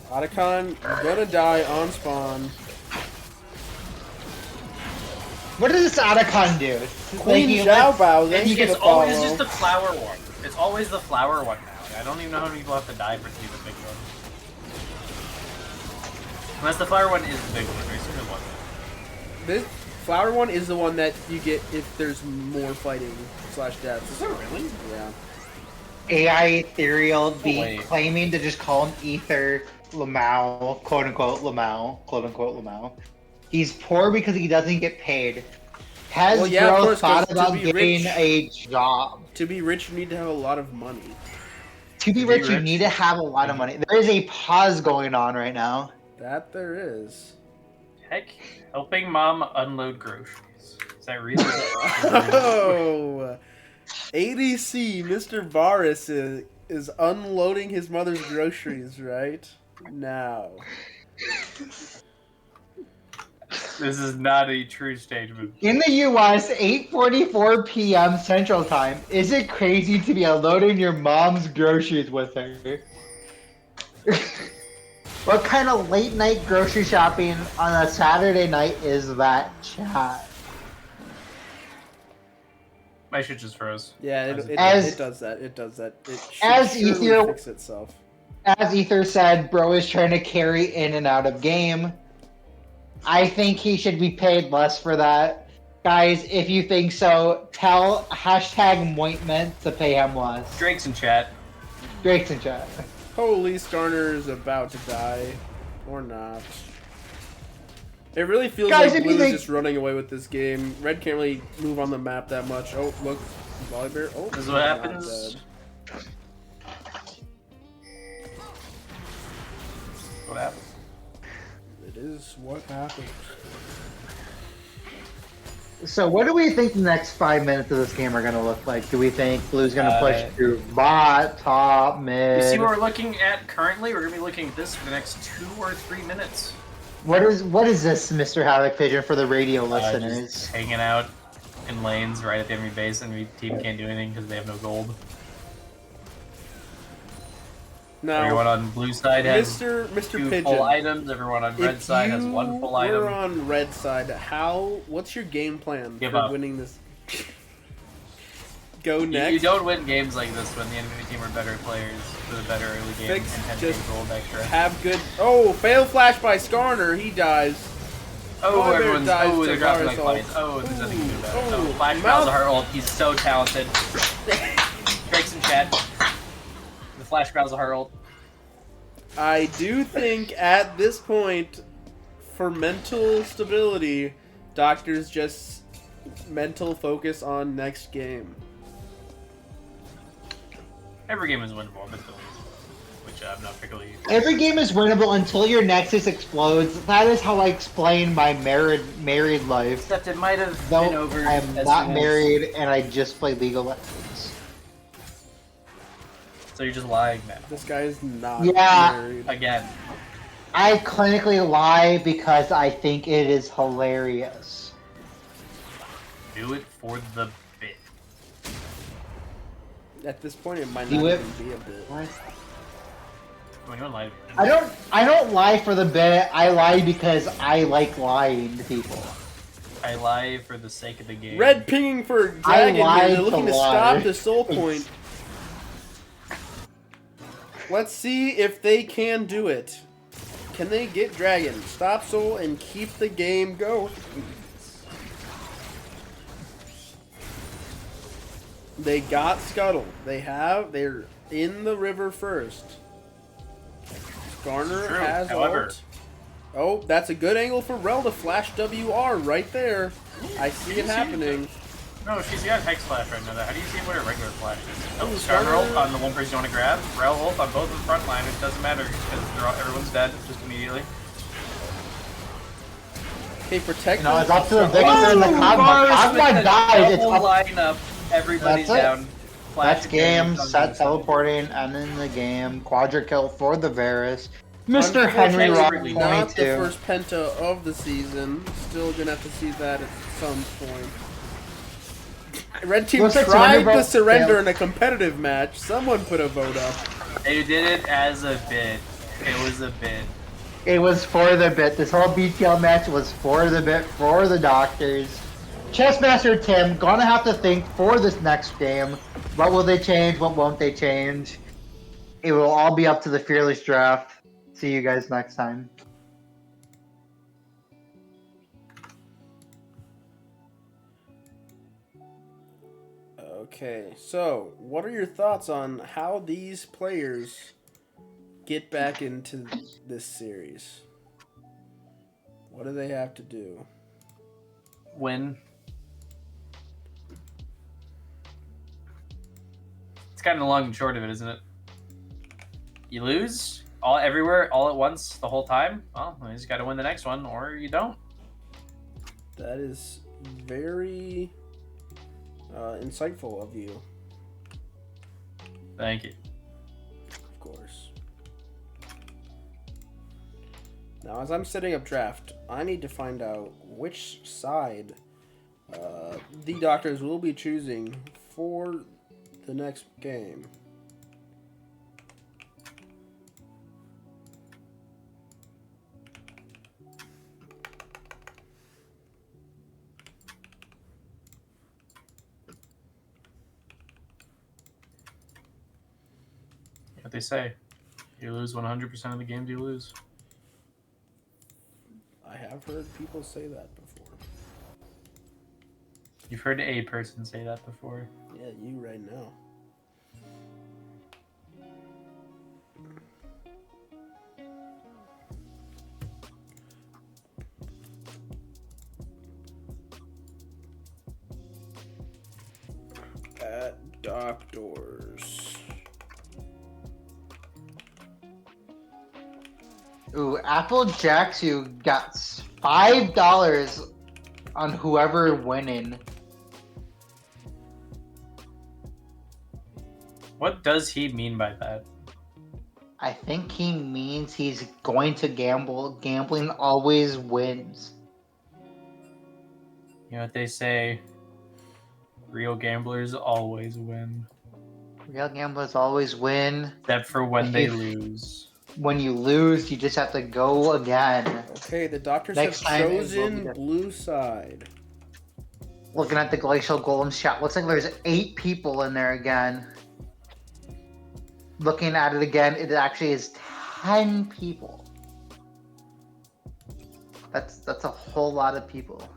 Otacon, you're gonna die on spawn. What does this Otacon do? Queen Zhao Bao, then you get It's to follow. always just the flower one. It's always the flower one now. I don't even know how many people have to die for it to be the big one. Unless the flower one is the big one. I assume it wasn't. This flower one is the one that you get if there's more fighting / deaths. Is it really? Yeah. AI Ethereal be wait. claiming to just call him Ether Lamau, quote unquote Lamau, quote unquote Lamau. He's poor because he doesn't get paid. Has Well, yeah, of Bro course, 'cause thought to about be getting rich- a job? To be rich, you need to have a lot of money. To be rich, you need to have a lot of money. There is a pause going on right now. That there is. Heck, helping mom unload groceries. Is that real? Oh, ADC, Mr. Varus is unloading his mother's groceries right now. This is not a true statement. In the US, 8:44 p.m. Central Time. Is it crazy to be unloading your mom's groceries with her? What kind of late night grocery shopping on a Saturday night is that, chat? My shit just froze. Yeah, it As- does that. It does that. It should as surely Ether- fix itself. As Ether said, bro is trying to carry in and out of game. I think he should be paid less for that. Guys, if you think so, tell #Mointment to pay him less. Drake's in chat. Drake's in chat. Holy Skarner is about to die. Or not. It really feels Guys, like if you Blue is think- just running away with this game. Red can't really move on the map that much. Oh, look. Volibear. Oh, This is he's what not happens. dead. What happened? It is what happened. So what do we think the next 5 minutes of this game are going to look like? Do we think Blue's going to push through bot, top, mid? You see what we're looking at currently? We're going to be looking at this for the next 2 or 3 minutes. What is this, Mr. HavocPigeon, for the radio Just listeners? hanging out in lanes right at the enemy base, and the team can't do anything because they have no gold. Everyone Now, on blue side has Mr. 2 Pigeon. full items. Everyone on red side has 1 full item. We're on red side. What's your game plan Give for up. winning this? Go You next. don't win games like this when the enemy team are better players with a better early game Fix, and have just gold extra. Have good. Oh, fail flash by Skarner. He dies. Oh, Volibear everyone's. dies Oh, to they're dropping like Varus flies. Oh, there's nothing to do about it. Ooh, Oh, Flash mouth- Malzahar ult. He's so talented. Drake's in chat. The Flash Malzahar ult. I do think at this point, for mental stability, doctors just mental focus on next game. Every game is winnable, but which I'm not particularly. Every game is winnable until your Nexus explodes. That is how I explain my married life. Except it might have been Though over. I am as not soon as- married and I just play League of Legends. So you're just lying now. This guy is not Yeah. married. Again. I clinically lie because I think it is hilarious. Do it for the bit. At this point, it might Do not it. even be a bit. What? When you're live. I don't lie for the bit. I lie because I like lying to people. I lie for the sake of the game. Red pinging for I Dragon here. lied They're to looking to lie. stop the soul point. Let's see if they can do it. Can they get Dragon, stop soul, and keep the game going? They got Scuttle. They're in the river first. Garner True, has however. ult. Oh, that's a good angle for Rel to flash WR right there. I see it happening. No, she's got Hex Flash right now. How do you see what her regular flash is? Oh, Ooh, Skarner ult Skarner. on the one person you want to grab. Rel ult on both of the front line. It doesn't matter because everyone's dead just immediately. Okay, protect. You know, it's them. up to the victor and the Cogma. Cogma dies. It's Double up. lineup. Everybody's That's it. down. That's Flash game, again, set, comes teleporting, and in the game. Quadra kill for the Varus. Mr. Henry Unfortunately, Rock not the 22. first penta of the season. Still gonna have to see that at some point. Red team Looks like tried surrender to vote surrender failed. in a competitive match. Someone put a vote up. They did it as a bit. It was a bit. It was for the bit. This whole BTL match was for the bit, for the doctors. Chessmaster Tim, gonna have to think for this next game. What will they change? What won't they change? It will all be up to the Fearless Draft. See you guys next time. Okay, so what are your thoughts on how these players get back into this series? What do they have to do? Win. It's kind of the long and short of it, isn't it? You lose all everywhere, all at once, the whole time. Well, you just got to win the next one, or you don't. That is very insightful of you, Thank you. of course. Now, as I'm setting up draft, I need to find out which side the doctors will be choosing for the next game. What they say. You lose 100% of the games you lose. I have heard people say that before. You've heard a person say that before. Yeah, you right now. At doctors. Ooh, Applejacks, you got $5 on whoever winning. What does he mean by that? I think he means he's going to gamble. Gambling always wins. You know what they say? Real gamblers always win. Real gamblers always win. Except for when If they you- lose. When you lose, you just have to go again. Okay, the doctors Next have time it will be chosen different. blue side. Looking at the Glacial Golem shot, looks like there's 8 people in there again. Looking at it again, it actually is 10 people. That's a whole lot of people.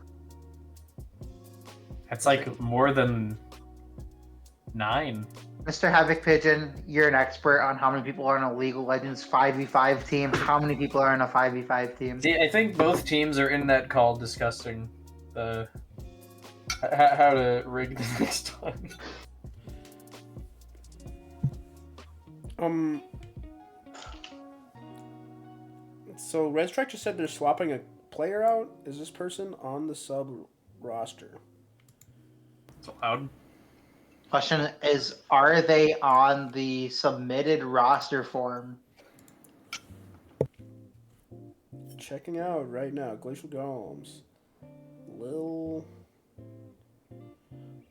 That's like more than 9. Mr. TheHavocPigeon, you're an expert on how many people are in a League of Legends 5v5 team. How many people are in a 5v5 team? See, I think both teams are in that call discussing the how to rig the next time. So Red Strike just said they're swapping a player out. Is this person on the sub roster? It's allowed. Question is, are they on the submitted roster form? Checking out right now. Glacial Golems. Lil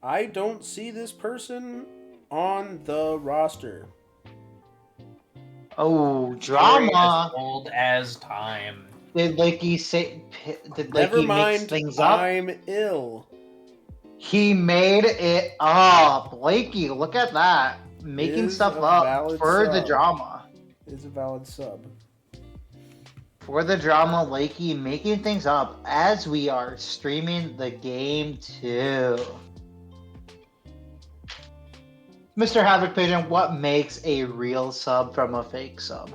I don't see this person on the roster. Oh, Story as drama. old as time. Did Lakey say? Did Never Lakey mix mind, things up? I'm ill. He made it up. Lakey, look at that. Making Is stuff a up valid for the sub. drama. Is a valid sub. For the drama, Lakey making things up as we are streaming the game too. Mr. HavocPigeon, what makes a real sub from a fake sub?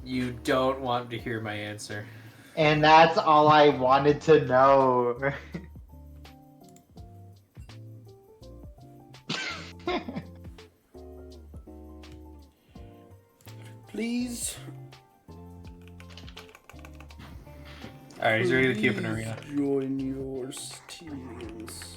You don't want to hear my answer. And that's all I wanted to know. Please. Alright, he's ready to queue up an arena. Join your teams.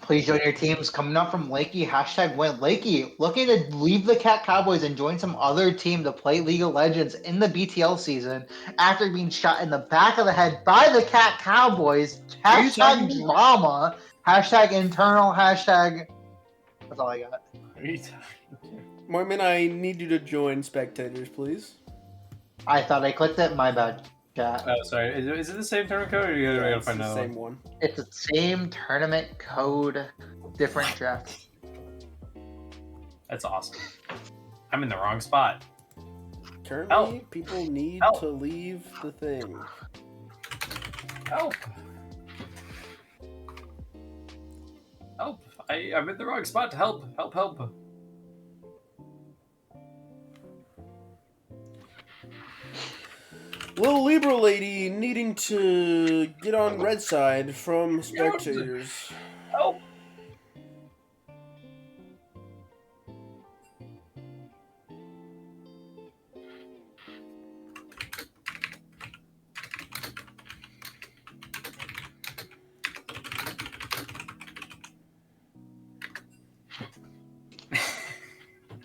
Please join your teams. Coming up from Lakey, hashtag win. Lakey, looking to leave the Cat Cowboys and join some other team to play League of Legends in the BTL season after being shot in the back of the head by the Cat Cowboys. Hashtag drama. Hashtag internal. Hashtag. That's all I got. What are you talking? Mointment, I need you to join spectators, please. I thought I clicked it. My bad. Chat. Oh, sorry. Is it the same tournament code, or you gotta It's find the another same one? one. It's the same tournament code, different draft. That's awesome. I'm in the wrong spot. Currently, Help. people need Help. to leave the thing. Help! Help! I'm in the wrong spot to help. Help! Help! Little Libra lady needing to get on red side from spectators. Help!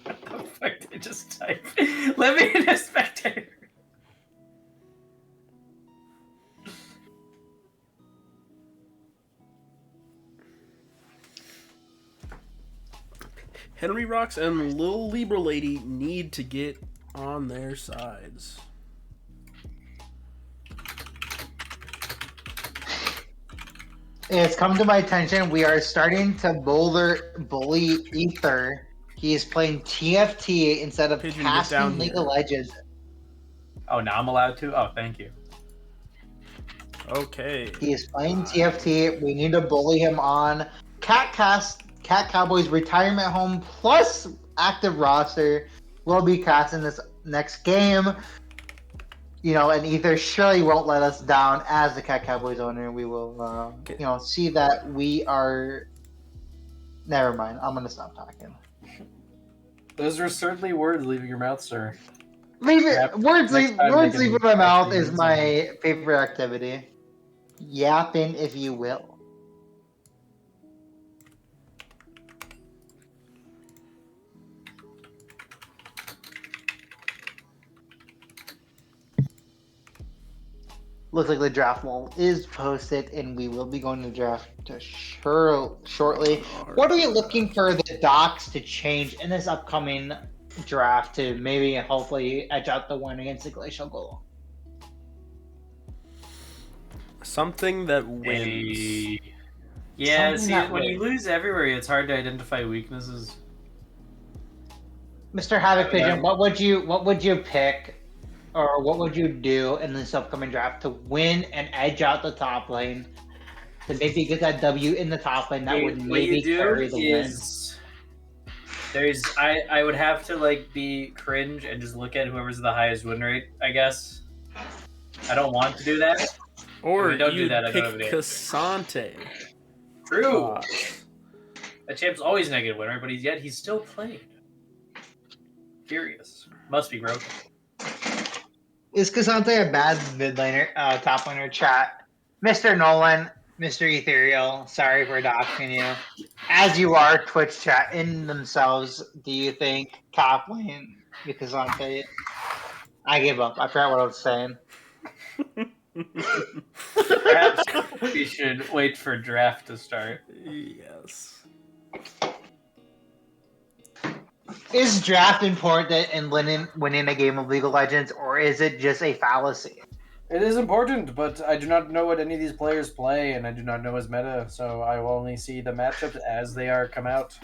What the fuck did I just type? Let me in a spectator. Henry Rocks and Lil Libra Lady need to get on their sides. It's come to my attention. We are starting to bully Ether. He is playing TFT instead of Pigeon, get down casting League here. of Legends. Oh, now I'm allowed to? Oh, thank you. Okay. He is playing TFT. We need to bully him on Cat Cowboys retirement home plus active roster. Will be casting this next game. You know, and Ether surely won't let us down as the Cat Cowboys owner. We will, see that we are. Never mind. I'm gonna stop talking. Those are certainly words leaving your mouth, sir. Leave it. Yep. Words Next leave. time Words they can leaving my mouth actually is use my favorite activity. Yapping, if you will. Looks like the draft wall is posted, and we will be going to draft shortly. What are you looking for the docs to change in this upcoming draft to maybe hopefully edge out the win against the Glacial goal? Something that wins. Yeah, Something see, that when way. you lose everywhere, it's hard to identify weaknesses. Mr. HavocPigeon, what would you pick, or what would you do in this upcoming draft to win and edge out the top lane? To maybe get that W in the top lane that would What maybe you do carry the win. is I would have to like be cringe and just look at whoever's the highest win rate, I guess. I don't want to do that. Or If I don't do you that, I pick don't have any- Cassante. True. That champ's always negative win rate, but he's still playing. Curious. Must be broken. Is Cassante a bad mid laner, top laner? Chat, Mr. Nolan, Mr. Ethereal. Sorry for doxing you. As you are, Twitch chat in themselves. Do you think top lane with Cassante? I give up. I forgot what I was saying. Perhaps we should wait for draft to start. Yes. Is draft important in winning a game of League of Legends, or is it just a fallacy? It is important, but I do not know what any of these players play, and I do not know his meta, so I will only see the matchups as they are come out.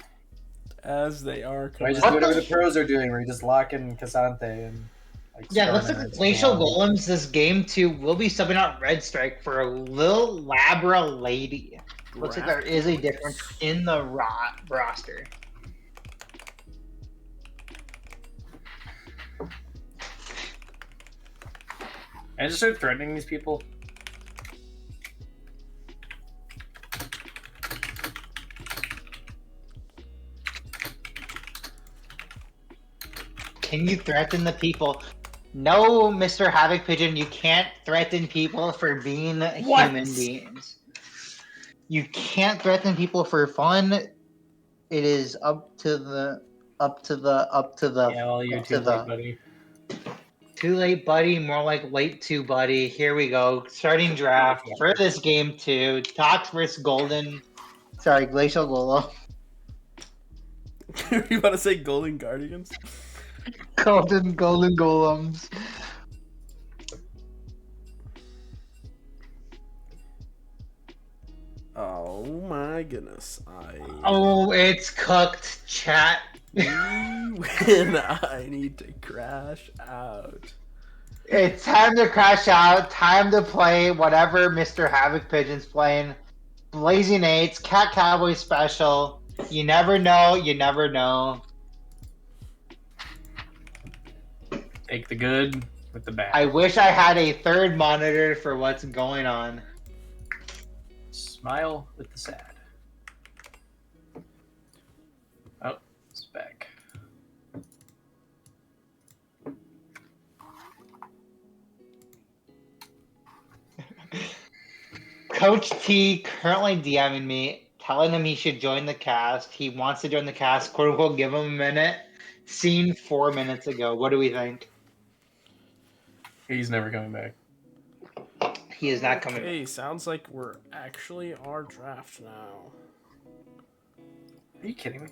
As they are I coming just do What whatever the- the pros are doing, where you just lock in Casante and like. Yeah, looks Skarner like and Glacial Skarner. Golems this game too will be subbing out Red Strike for a little Labra Lady. Looks like there is a difference in the roster. And just start threatening these people. Can you threaten the people? No, Mr. HavocPigeon, you can't threaten people for being human beings. You can't threaten people for fun. It is up to the. Yeah, well, you're too late, buddy. Too late, buddy. More like late too, buddy. Here we go. Starting draft for this game too. Tox versus Golden. Sorry, Glacial Golem. You want to say Golden Guardians? Golden Golems. Oh my goodness! Oh, it's cooked, chat. When I need to crash out. It's time to crash out. Time to play whatever Mr. HavocPigeon's playing. Blazing Eights, Cat Cowboy Special. You never know. You never know. Take the good with the bad. I wish I had a third monitor for what's going on. Smile with the sad. Oh, it's back. Coach T currently DMing me, telling him he should join the cast. He wants to join the cast. Quote unquote, give him a minute. Seen 4 minutes ago. What do we think? He's never coming back. He is not coming. Hey, sounds like we're actually our draft now. Are you kidding me?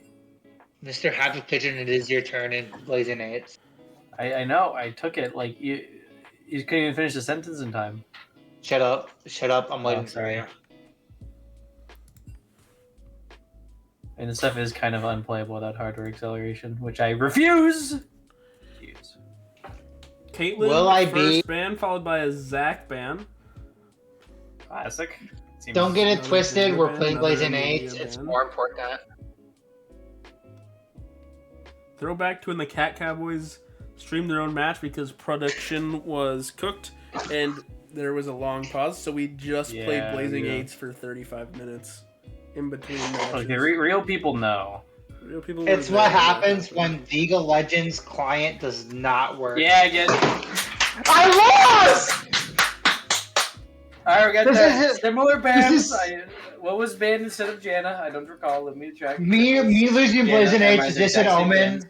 Mr. HavocPigeon, it is your turn in Blazing Eights. I know. I took it. Like you couldn't even finish the sentence in time. Shut up. Shut up. I'm waiting for sorry. you. And the stuff is kind of unplayable without hardware acceleration, which I refuse. Use. Caitlyn, Will I first be- ban, followed by a Zach ban. Classic. Seems Don't get it Another twisted. Giga We're ban, playing another Blazing Amelia Eights. It's ban. more important. Throwback to when the Cat Cowboys streamed their own match because production was cooked and there was a long pause, so we just played Yeah, Blazing yeah. Eights for 35 minutes in between matches. Okay, real people know. Real people It's were what there happens happened. when League of Legends client does not work. Yeah, I get it. I lost! Alright, we got This that. is- Similar bans. is- What was banned instead of Janna? I don't recall. Let me check. Me losing Yeah, Blazing never Eights mind, is they're just an exact same omen. bans.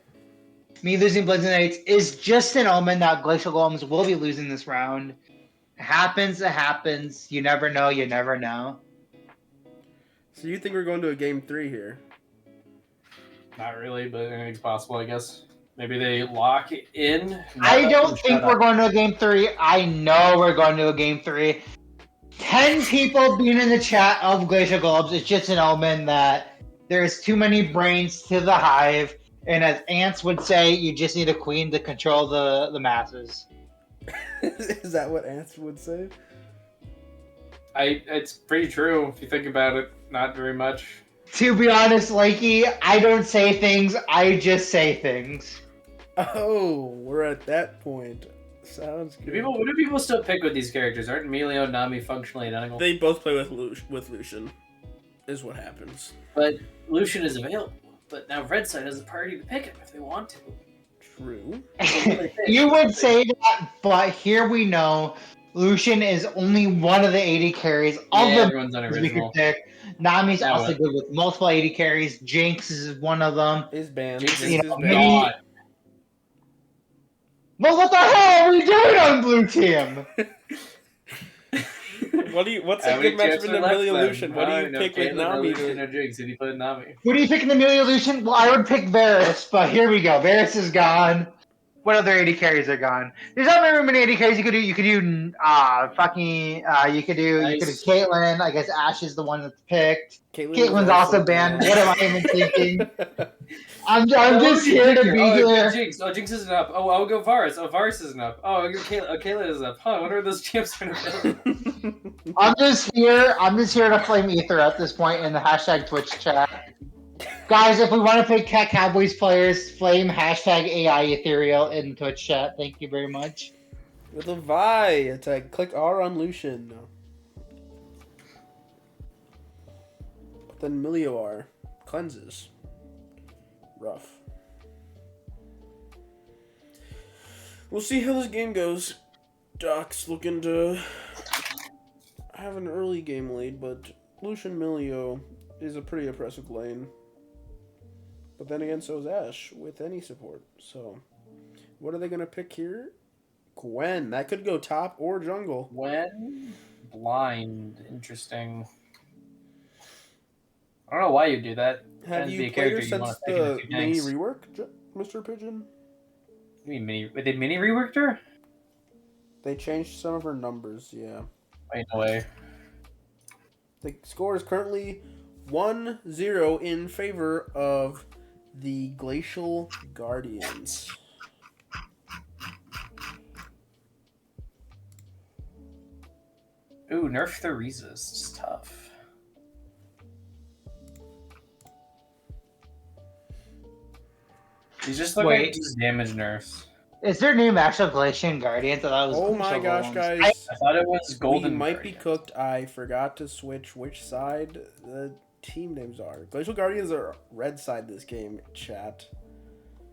Me losing Blazing Eights is just an omen that Glacial Golems will be losing this round. It happens. You never know. You never know. So you think we're going to a game 3 here? Not really, but anything's possible, I guess. Maybe they lock it in. I don't think we're going to a game 3. I know we're going to a game 3. 10 people being in the chat of Glacial Golems is just an omen that there's too many brains to the hive. And as Ants would say, you just need a queen to control the masses. Is that what Ants would say? It's pretty true if you think about it. Not very much. To be honest, Lakey, I don't say things, I just say things. Oh, we're at that point. Sounds good. What do people still pick with these characters? Aren't Emilio and Nami functionally identical? They both play with Lucian, is what happens. But Lucian is available. But now Red Side has a party to pick him if they want to. True. You would say that, but here we know Lucian is only one of the 80 carries of Yeah, the everyone's we could unoriginal. pick. Nami's Now also what? good with multiple 80 carries. Jinx is one of them. Is banned. Jinx Jinx you is know, banned. maybe- God. Well, what the hell are we doing on blue team? What's How a many good matchup champs in are the left Amelia then? Lucian? What do you No pick with Caitlyn, no Nami? Lucian, no Jinx. Who do you put in Nami? Who do you pick in the Amelia Lucian? Well, I would pick Varus, but here we go. Varus is gone. What other AD carries are gone? There's not very many AD carries you could do. You could do you could do Nice. Caitlyn. I guess Ashe is the one that's picked. Caitlyn is Caitlyn's also banned. What am I even thinking? I'm What just would you here pick to be Oh, here. Jinx. Oh, Jinx isn't up. Oh, I'll go Varus. Oh, Varus isn't up. Oh, I'll go Caitlyn. Oh, Caitlyn is up. Huh, I wonder if those champs are available. I'm just here to flame Ether at this point in the hashtag Twitch chat. Guys, if we want to pick Cat Cowboys players, flame hashtag AI Ethereal in Twitch chat. Thank you very much. With a Vi, it's like click R on Lucian. But then Milio cleanses. Rough. We'll see how this game goes. Doc's looking to have an early game lead, but Lucian Milio is a pretty impressive lane. But then again, so is Ashe with any support. So, what are they going to pick here? Gwen. That could go top or jungle. When blind, interesting. I don't know why you do that. Have Tends to be you a played her character you wanna since pick in a the few mini tanks. rework, Mr. Pigeon? You mean mini? They mini reworked her? They changed some of her numbers, yeah. Wait, no way. The score is currently 1-0 in favor of the Glacial Guardians. Ooh, nerf the resist. It's tough. These just look like Wait. just damage nerfs. Is there new matchup Glacial Guardians? I thought it was Oh my Glacial gosh, Golems. guys. I thought it was golden. We might be Guardian. cooked. I forgot to switch which side the team names are. Glacial Guardians are red side this game, chat.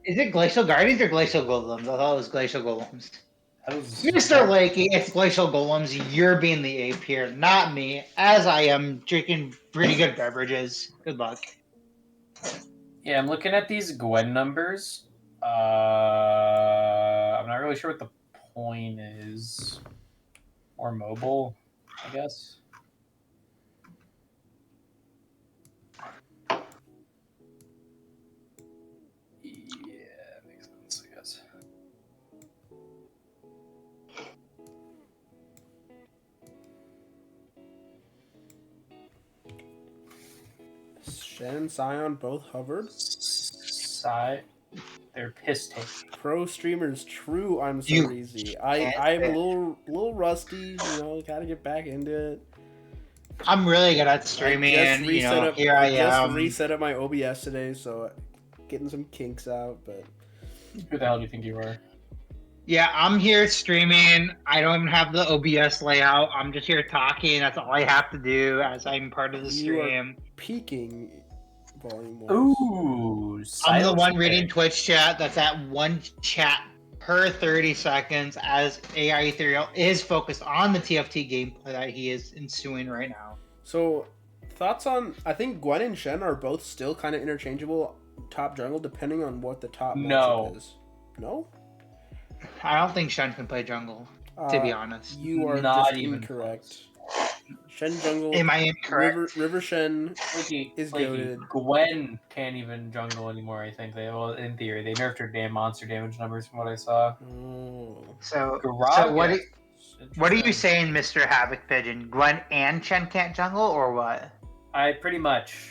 Is it Glacial Guardians or Glacial Golems? I thought it was Glacial Golems. That was Mr. Lakey, it's Glacial Golems. You're being the ape here, not me, as I am drinking pretty good beverages. Good luck. Yeah, I'm looking at these Gwen numbers. I'm not really sure what the point is. More mobile, I guess. Yeah, makes sense, I guess. Shen and Sion both hovered. They're piss take. Pro streamers, true. I'm so You easy. can't I'm a say- little rusty. You know, gotta get back into it. I'm really good at streaming, and here I just am. reset up my OBS today, so getting some kinks out. But Who the hell do you think you are? Yeah, I'm here streaming. I don't even have the OBS layout. I'm just here talking. That's all I have to do as I'm part of the You are- stream. peaking volume. Ooh, I'm the one silence reading pick. Twitch chat. That's at one chat per 30 seconds as AI Ethereal is focused on the TFT gameplay that he is ensuing right now. So, thoughts on? I think Gwen and Shen are both still kind of interchangeable top jungle, depending on what the top No. matchup is. No. I don't think Shen can play jungle, to be honest. You are Not just even incorrect. Shen jungle. Am I incorrect? River Shen Lakey, is Lakey, goated. Gwen can't even jungle anymore. I think well, in theory, they nerfed her damn monster damage numbers from what I saw. Oh. So Gragas. what are you Interesting. saying, Mr. HavocPigeon? Gwen and Shen can't jungle, or what? I pretty much.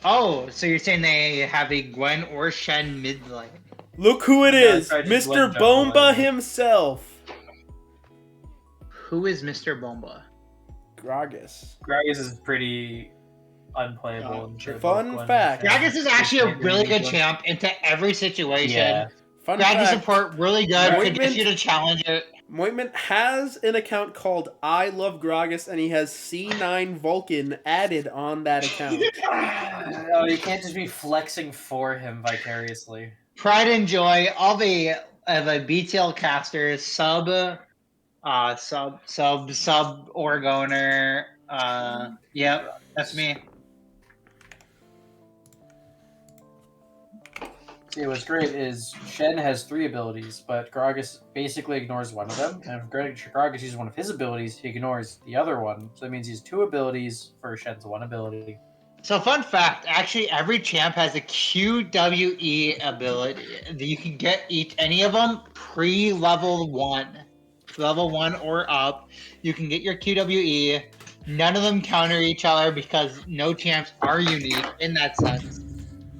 Oh, so you're saying they have a Gwen or Shen mid lane? Look who it Yeah, is, I just Mr. went jungle Bomba lane. himself. Who is Mr. Bomba? Gragas. Gragas is pretty unplayable. in both Fun Gwen fact. and Shen. Gragas is actually a Can't really really good do champ into every situation. Yeah. Fun Gragas fact. support really good. Mointment- Continue to challenge it. Mointment has an account called I Love Gragas, and he has C9 Vulcan added on that account. Oh, you can't just be flexing for him vicariously. Pride and joy. All the BTL casters sub Oregoner. Yep, that's me. See, what's great is Shen has 3 abilities, but Gragas basically ignores one of them. And if Gragas uses one of his abilities, he ignores the other one. So that means he has 2 abilities for Shen's 1 ability. So fun fact, actually every champ has a QWE ability. You can get any of them pre-level 1. Level 1 or up. You can get your QWE. None of them counter each other because no champs are unique in that sense.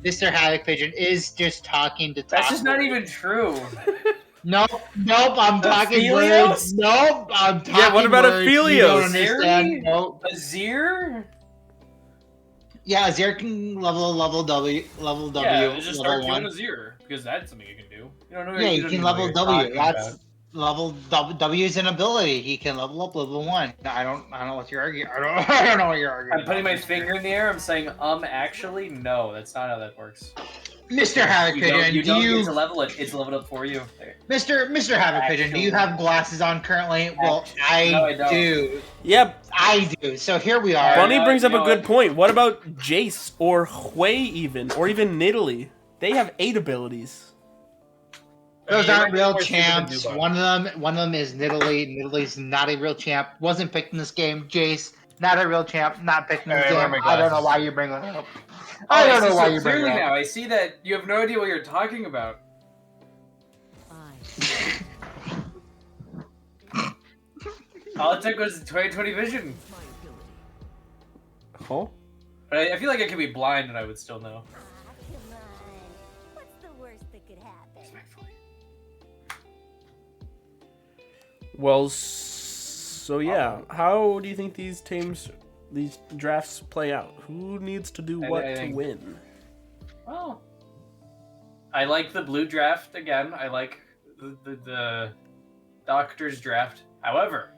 Mr. HavocPigeon is just talking to talk. That's just not even true. Nope, I'm talking Aphelios? words. Nope, I'm talking Yeah, what about words. You don't Aphelios? understand. Zeri? Nope. Azir? Yeah, Azir can level W, Yeah, just start level doing 1. Azir, because that's something you can do. You don't know. Yeah, you you don't can even know what level you're W. talking That's about. level W is an ability. He can level up level 1. I don't know what you're arguing. I don't know what you're arguing. I'm putting about. my finger in the air. I'm saying, actually, no, that's not how that works. Mr. HavocPigeon, You do don't you, get to level it. It's leveled up for you. Mr. HavocPigeon, do you have glasses on currently? Well, No, I I don't. do. Yep. I do. So here we are. Bunny brings up you a know good what? point. What about Jace or Hui even, or even Nidalee? They have 8 abilities. Those It might aren't be real more stupid than champs. Dubon. One of them is Nidalee. Nidalee is not a real champ. Wasn't picked in this game. Jace, not a real champ. Not picked in this Alright, where are game. my I don't know glasses? why you bring it up. Oh, I don't see know why so you bring clearly it now. up. I see that you have no idea what you're talking about. All it took was 20/20 vision. Huh? But I feel like I could be blind and I would still know. Come on. What's the worst that could happen? Well, so yeah, how do you think these drafts play out? Who needs to do what I to think- win? Well, I like the blue draft again. I like the Doctor's draft. However,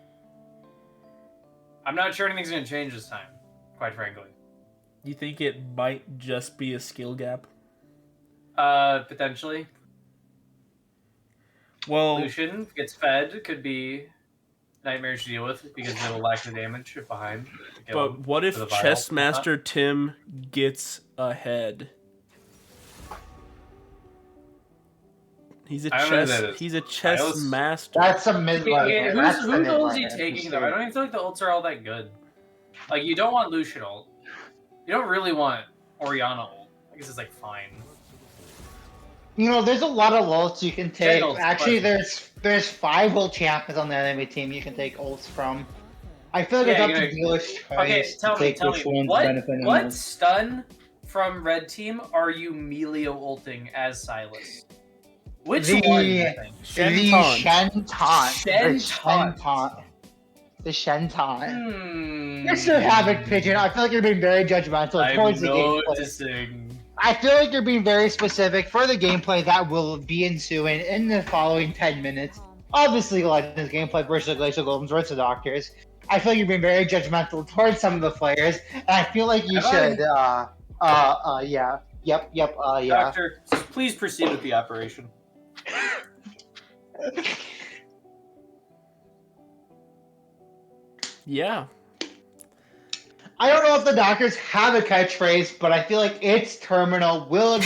I'm not sure anything's going to change this time, quite frankly. You think it might just be a skill gap? Potentially. Well, Lucian gets fed, could be nightmares to deal with because they will lack the damage behind. to kill him but what if for the viral. Chess Master Tim gets ahead? He's a I don't know who that is. He's a chess Miles? master. That's a mid Okay, laner. That's the whose mid ult is he laner. taking though? I don't even feel like the ults are all that good. Like you don't want Lucian ult. You don't really want Orianna ult. I guess it's like fine. You know, there's a lot of ults you can take. ult's Actually, pleasant. there's 5 ult champions on the enemy team you can take ults from. I feel like Yeah, it's up you to know- dealer's choice Okay, to tell me, take which ones benefit them what most. stun from red team are you Melio ulting as Silas? Which The- one do you think? Shen The Taunt. Shen Taunt. Shen The Shen Taunt. The Shen Taunt. Mr. HavocPigeon, I feel like you're being very judgmental I'm towards the gameplay. noticing. I feel like you're being very specific for the gameplay that will be ensuing in the following 10 minutes. Obviously, Legends gameplay versus Glacial Golems versus the Doctors. I feel like you're being very judgmental towards some of the players, and I feel like you Have I? should, yeah. Yeah. Doctor, please proceed with the operation. Yeah. I don't know if the Doctors have a catchphrase, but I feel like its terminal will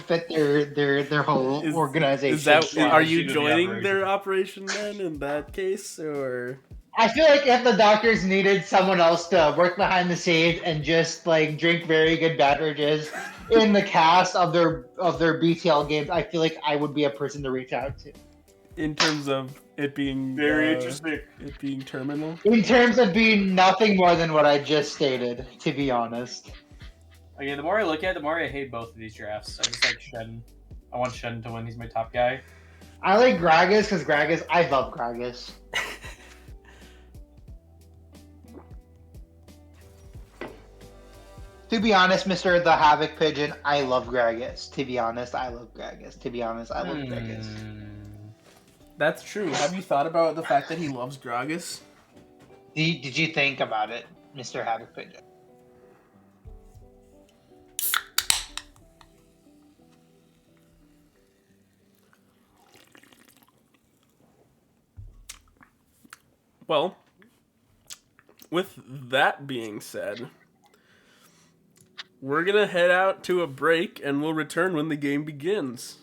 fit their whole organization. Is that? Yeah, Are proceed you with the joining their operation then? In that case, or I feel like if the Doctors needed someone else to work behind the scenes and just like drink very good beverages in the cast of their BTL games, I feel like I would be a person to reach out to. in terms of it being Very interesting. it being terminal. In terms of being nothing more than what I just stated, to be honest. Okay, the more I look at it, the more I hate both of these drafts. I just like Shen. I want Shen to win. He's my top guy. I like Gragas because I love Gragas. To be honest, Mr. TheHavocPigeon, I love Gragas. To be honest, I love Gragas. To be honest, I love Gragas. That's true. Have you thought about the fact that he loves Gragas? Did you think about it, Mr. TheHavocPigeon? Well, with that being said, we're going to head out to a break, and we'll return when the game begins.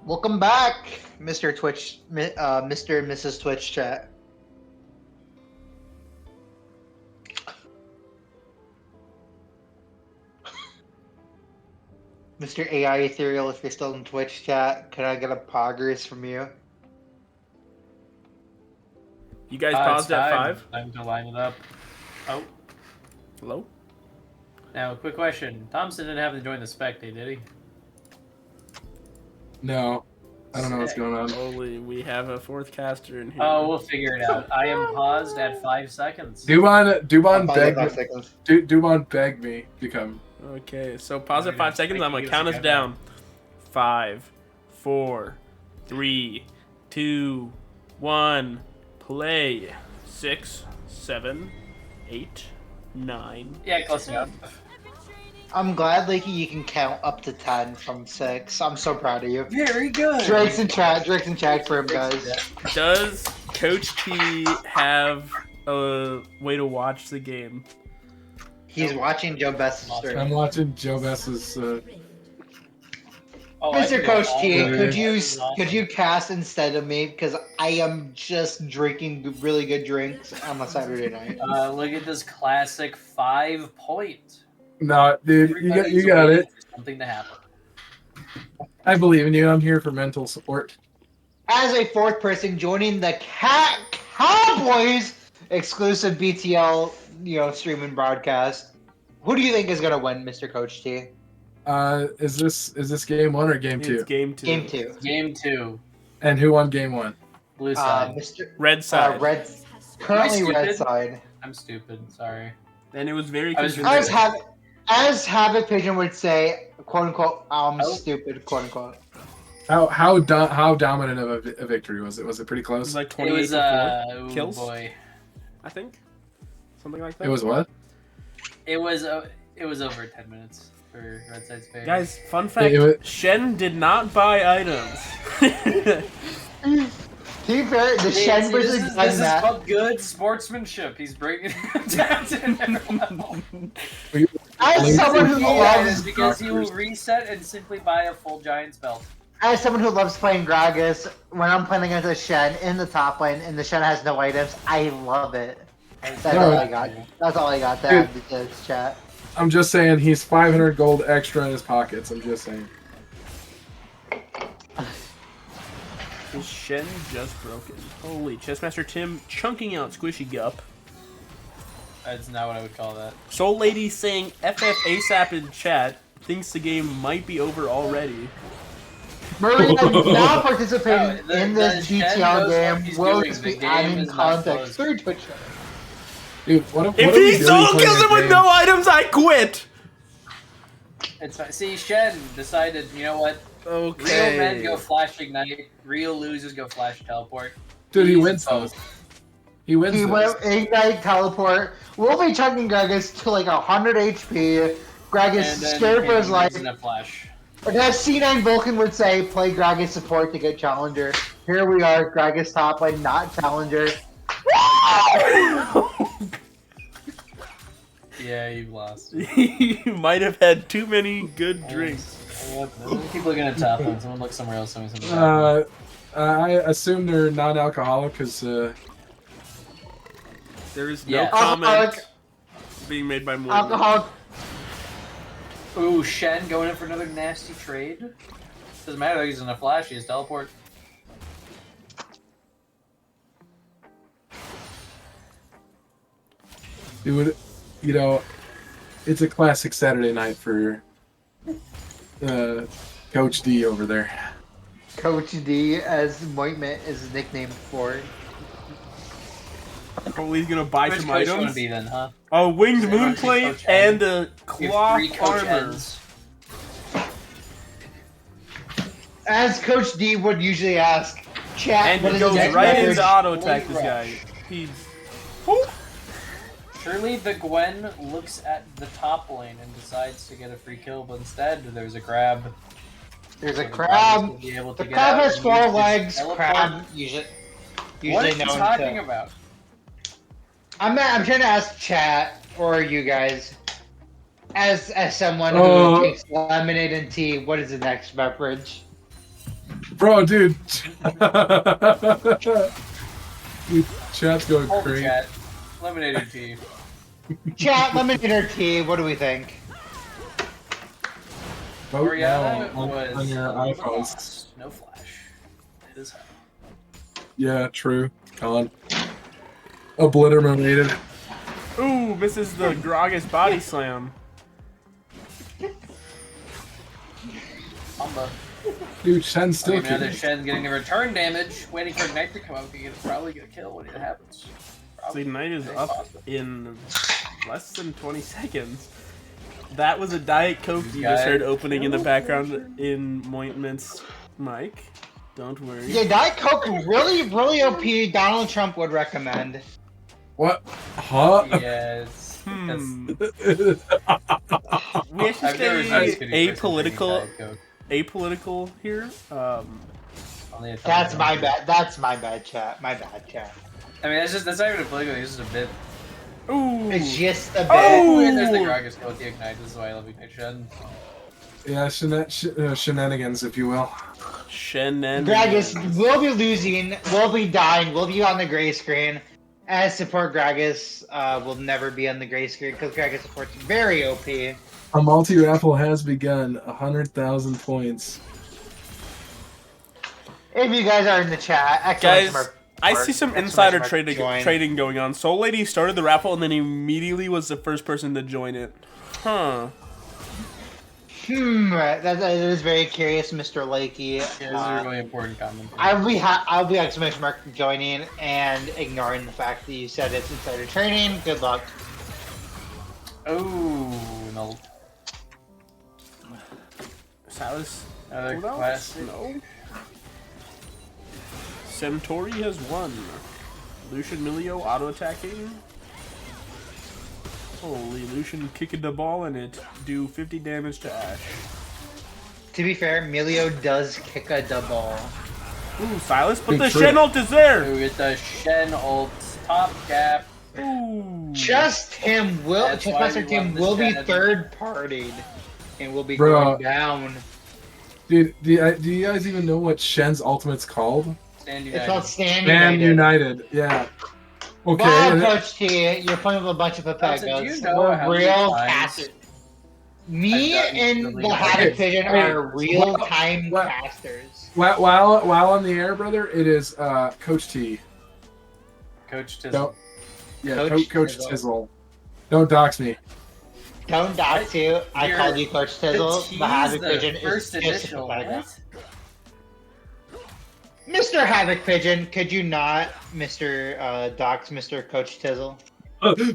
Welcome back, Mr. Twitch, Mr. and Mrs. Twitch chat. Mr. AI Ethereal, if you're still in Twitch chat, can I get a poggers from you? You guys paused at 5? Time to line it up. Oh, Hello? now quick question. Thompson didn't have to join the spectate, did he? No. I don't know what's Sick. going on. Holy, we have a fourth caster in here. Oh, we'll figure it out. I am paused at 5 seconds. Dubon begged me. 5 seconds. Dubon begged me to come. Okay, so pause at Okay, 5 seconds. I'm thank gonna you, count us Mr. down. 5, 4, 3, 2, 1. Play. 6, 7, 8, 9. Yeah, close enough. I'm glad, Lakey, you can count up to 10 from 6. I'm so proud of you. Very good. Drake's in chat for him, guys. Does Coach T have a way to watch the game? He's watching Joe Best's stream. I'm watching Joe Best's. Oh, I Mr. can go Coach all T, the way. could This you is awesome. could you cast instead of me? Because I am just drinking really good drinks on a Saturday night. Look at this classic 5-point. No, dude, you Everybody's got waiting it. for something to happen. I believe in you. I'm here for mental support. As a fourth person joining the Cowboys exclusive BTL, streaming broadcast, who do you think is gonna win, Mr. Coach T? Is this game 1 or game 2? It's game 2. Game 2. Game 2. And who won game 1? Blue side. Mr. Red side. Red. Currently Am I red stupid? side. I'm stupid. Sorry. And it was very I was convincing. As HavocPigeon would say, quote unquote, stupid, quote unquote. How dominant of a victory was it? Was it pretty It close? was like It 28 was to 4 oh kills, boy. I think. Something like that. It was what? It was over 10 minutes for Red Side's favor. Guys, fun fact, It was- Shen did not buy items. To be fair, the Shen this versus is Gunmat. called good sportsmanship. He's bringing him down to another level. As someone who Yeah, loves, because he will reset and simply buy a full Giants belt. as someone who loves playing Gragas, when I'm playing against a Shen in the top lane and the Shen has no items, I love it. That's all I got. That's all I got to add to this chat. I'm just saying he's 500 gold extra in his pockets. I'm just saying. Is Shen just broken? Holy, Chessmaster Tim chunking out Squishy Gup. That's not what I would call that. Soul Lady saying FF ASAP in chat thinks the game might be over already. Maria now participating No, the- in this the Shen BTL knows what game he's will doing. just The be game adding is not context closed. through Twitch. Dude, what If are we he doing solo playing kills a him with game? no items, I quit! It's fine. See, Shen decided, you know what? Okay. Real men go flash ignite. Real losers go flash teleport. Dude, he He's wins both. those. He wins He those. went Ignite Teleport. We'll be chunking Gragas to like 100 HP. Gragas And then scared for his he life. moves in a flash. But as C9 Vulcan would say, play Gragas support to get Challenger. Here we are, Gragas top lane, not Challenger. Yeah, you've lost. You might have had too many good drinks. Keep looking at top lane. Someone look somewhere else. Something. I assume they're non-alcoholic because There is no Yeah. comment Alcoholic. being made by Mointment. Alcohol. Ooh, Shen going in for another nasty trade. Doesn't matter. He's in a flash. He has teleport. it would, it's a classic Saturday night for Coach D over there. Coach D, as Mointment is nicknamed for. Oh, he's gonna buy Which some coach you want items. to be then, huh? A winged Everyone moon see plate Coach N. and a You have cloth 3 coach armor. ends. As Coach D would usually ask, chat, And what he is goes the next right message? into auto attack this Rush. guy. He's Surely the Gwen looks at the top lane and decides to get a free kill, but instead there's a crab. There's a So the crab. will be able to The get crab out has and 4 use his legs. teleport. Crab usually What are you known talking to. about? I'm trying to ask chat or you guys, as someone who Oh. drinks lemonade and tea, what is the next beverage? Bro, dude. Dude, chat's going Hold the crazy. chat. Lemonade and tea. Chat, lemonade or tea? What do we think? Vote Oriana now was on your a little iPhones. lost. No flash. It is high. Yeah, true. Colin. Obliterated. ooh, misses the Gragas body slam. Combo. Dude, Shen's still Okay, now that kicking. Shen's getting the return damage, waiting for Ignite to come out, he can probably get a kill when it happens. So Probably. Ignite is Very up possible. in less than 20 seconds. That was a Diet Coke you Guy- just heard opening in the background in Mointment's mic. Don't worry. Yeah, Diet Coke really, really OP. Donald Trump would recommend. What? Huh? Yes. Hmm. That's- We actually I've never seen stay this video apolitical, Coke. apolitical here. Only a That's couple my times. bad. That's my bad, chat. My bad, chat. I mean, that's not even a political. It's just a bit. Ooh. It's just a bit. Oh! And there's the Gragas kill with the Ignite. This is why I love Ignite Shen. Yeah, shenanigans, if you will. Shenanigans. Gragas will be losing, will be dying, will be on the gray screen. As support, Gragas will never be on the gray screen because Gragas support's very OP. A multi-raffle has begun. 100,000 points. If you guys are in the chat, excellent. Guys, I see some insider trading going on. Soul Lady started the raffle and then immediately was the first person to join it. Huh. That is very curious, Mr. Lakey. This is a really important comment. I'll be exclamation mark joining and ignoring the fact that you said it's insider trading. Good luck. Oh, no. Silas? Another classic. No. Centauri has won. Lucian Milio auto-attacking. Holy, Lucian kicking the ball and it do 50 damage to Ash. To be fair, Milio does kick a double. Ooh, Silas, but Big the trip. Shen ult is there! Ooh, it's a Shen ult top gap. Ooh. Just him will, That's just why Master we Team won the will be Shen. third-partied and will be Bro. going down. Dude, do you guys even know what Shen's ultimate's called? Stand It's called United. Stand United. Yeah. Okay. Wow, and it- Coach T, you're playing with a bunch of Thompson, do you Pepegos. know We're how many real times casters. Me I've gotten and really the bad? TheHavocPigeon Hey, are real-time what- casters. while on the air, brother, it is Coach T. Coach Tizzle. Don't, yeah, Coach Coach Tizzle. Tizzle. Don't dox me. Don't dox you. I You're- called you Coach The Tizzle. T is TheHavocPigeon the is first just initial. a Pepego. What? Mr. HavocPigeon, could you not, Mr. Dox, Mr. Coach Tizzle?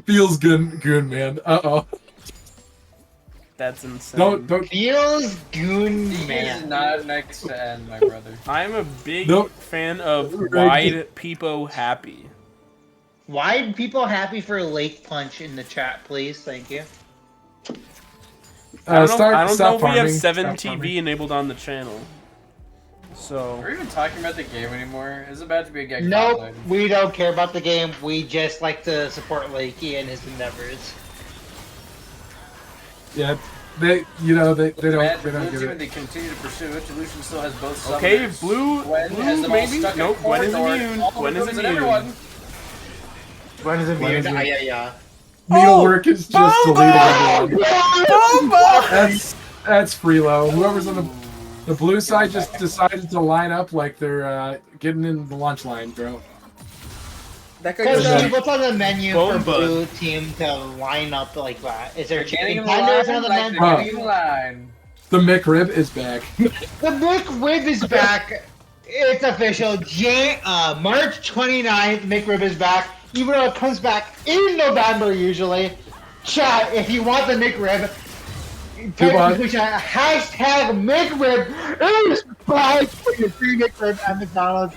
Feels good, man. Uh-oh. That's insane. Don't. Feels goon He is man. not next to end, my brother. I'm a big Nope. fan of Right. Wide Peepo Happy. Why people happy for Lake Punch in the chat, please? Thank you. I don't know Stop if we have farming. 7 Stop TV farming. enabled on the channel. So, Are we even talking about the game anymore? It's about to be a get Nope, caught, we don't care about the game. We just like to support Lakey and his endeavors. Yeah, they don't Blue give team, it. they continue to pursue it. Delusion still has both okay, summoners. blue Gwen has them all maybe? stuck in Nope, a Gwen is corridor. immune. All the Gwen is Gwyns and immune. everyone. When is it When is weird? it- Yeah. Needlework is just deleting everyone. Bomba! That's freelo. Whoever's on the blue side just decided to line up like they're getting in the lunch line, bro. That Coach, Yeah. what's on the menu Bone for bud. blue team to line up like that? Is there They're getting in chicken the tenders line on the like menu? they're getting in the line. The McRib is back. The McRib is back. It's official. March 29th, McRib is back. Even though it comes back in November usually. Chat, if you want the McRib, type in chat, hashtag McRib is back for your free McRib at McDonald's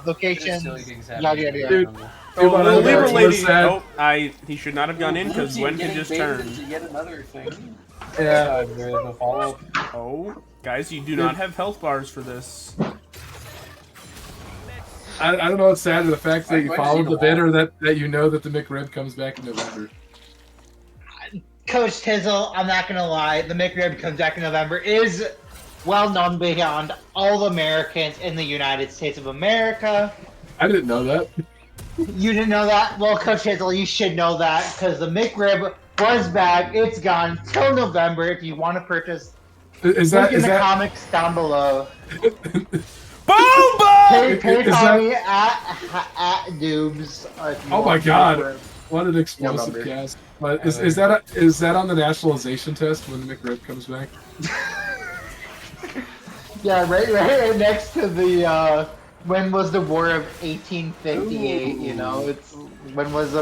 locations. Silly things Yada, happen. yada, yada. Dude. Oh, People the out there Libra are lady. sad. Oh, he should not have gone in because Blue Gwen team can just getting baited turn. into Yet another thing. Yeah. There's a follow-up. Oh, guys, you do not have health bars for this. I don't know what's sad to the fact that you Why does followed he the bid know? or that you know that the McRib comes back in November. Coach Tizzle, I'm not gonna lie, the McRib comes back in November is well known beyond all Americans in the United States of America. I didn't know that. You didn't know that? Well, Coach Tizzle, you should know that because the McRib was back. It's gone till November. If you want to purchase, Is link that in is the that comics down below. Bomba! Pay Is Tommy at Doobs. If you Oh my want God. McRib. what an explosive November. cast? But is that on the nationalization test when the McRib comes back? Yeah, right next to the when was the War of 1858? You know, it's when was the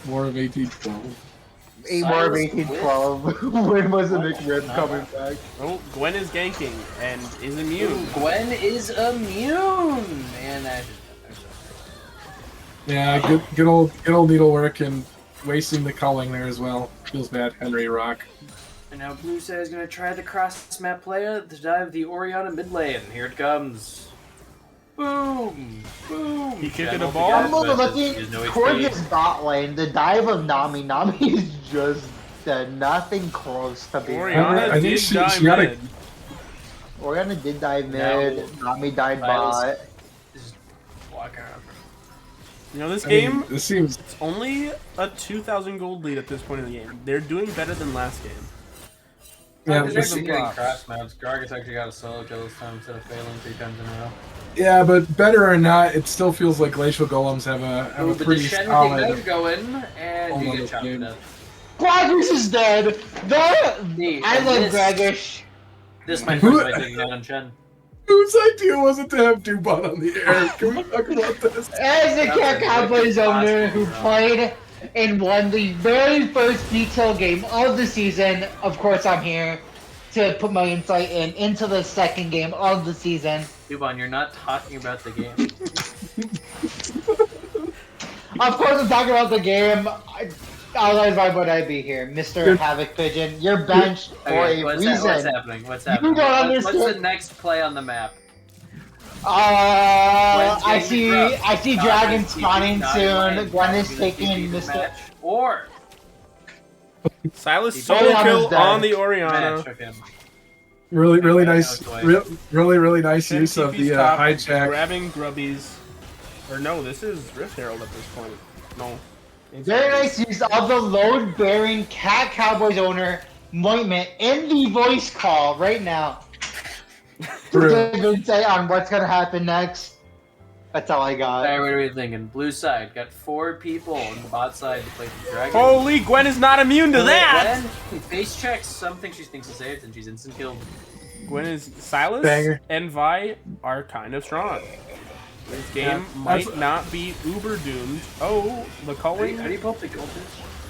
War of 1812. War of Silas 1812? When was the McRib coming back? Oh, Gwen is ganking and is immune. Gwen is immune! Man, that Yeah, good old needlework and wasting the culling there as well. Feels bad, Henry Rock. And now Blue Side is going to try the cross-map play to dive the Oriana mid lane. Here it comes. Boom! Boom! He kicked Gem a ult ball? again, I'm but looking there's no toward HP. this bot lane. The dive of Nami. Nami is just dead. Nothing close to being. Oriana I think did she die got a- mid. Oriana did die Now, mid. Nami died Silas- bot. Just walk around. You know, this I mean, game, this seems. it's only a 2,000 gold lead at this point in the game. They're doing better than last game. Yeah, They're this, actually getting props. cross maps. Gragas actually got a solo kill this time instead of failing 3 times in a row. yeah, but better or not, it still feels like Glacial Golems have a Ooh, but the pretty Shen solid. does go in, and Hold you on, get chopped to dude. death. Gragas is dead. See, I and love this- Gragas. This my Who- first way taking out on Shen. Whose idea was it to have Dubon on the air? Can we talk about this? As a Cat Cowboys owner who played and won the very first BTL game of the season, of course I'm here to put my insight into the second game of the season. Dubon, you're not talking about the game. Of course I'm talking about the game. Otherwise, why would I be here? Mr. HavocPigeon, you're benched for Okay, a what's reason. happening? What's You happening? don't What's understand. the next play on the map? I see Gwen's Dragon getting spawning TP'd, soon. not Gwen is TP'd taking this Mr. match, or Silas Oriana's solo kill dead. on the Oriana. match of him. Really nice, really nice Shen use of TP's the top, hijack. grabbing grubbies. Or no, this is Rift Herald at this point. No. Very nice use of the load-bearing Cat Cowboys owner, Mointment, in the voice call right now. True. Give insight on what's gonna happen next. That's all I got. Alright, what are we thinking? Blue side got 4 people on the bot side to play the dragon. Holy, Gwen is not immune to that! Gwen face checks something she thinks is safe, and she's instant killed. Gwen is Silas Banger. and Vi are kind of strong. This game Yeah, might that's- not be uber doomed. Oh, the How do you calling. pull up the gold?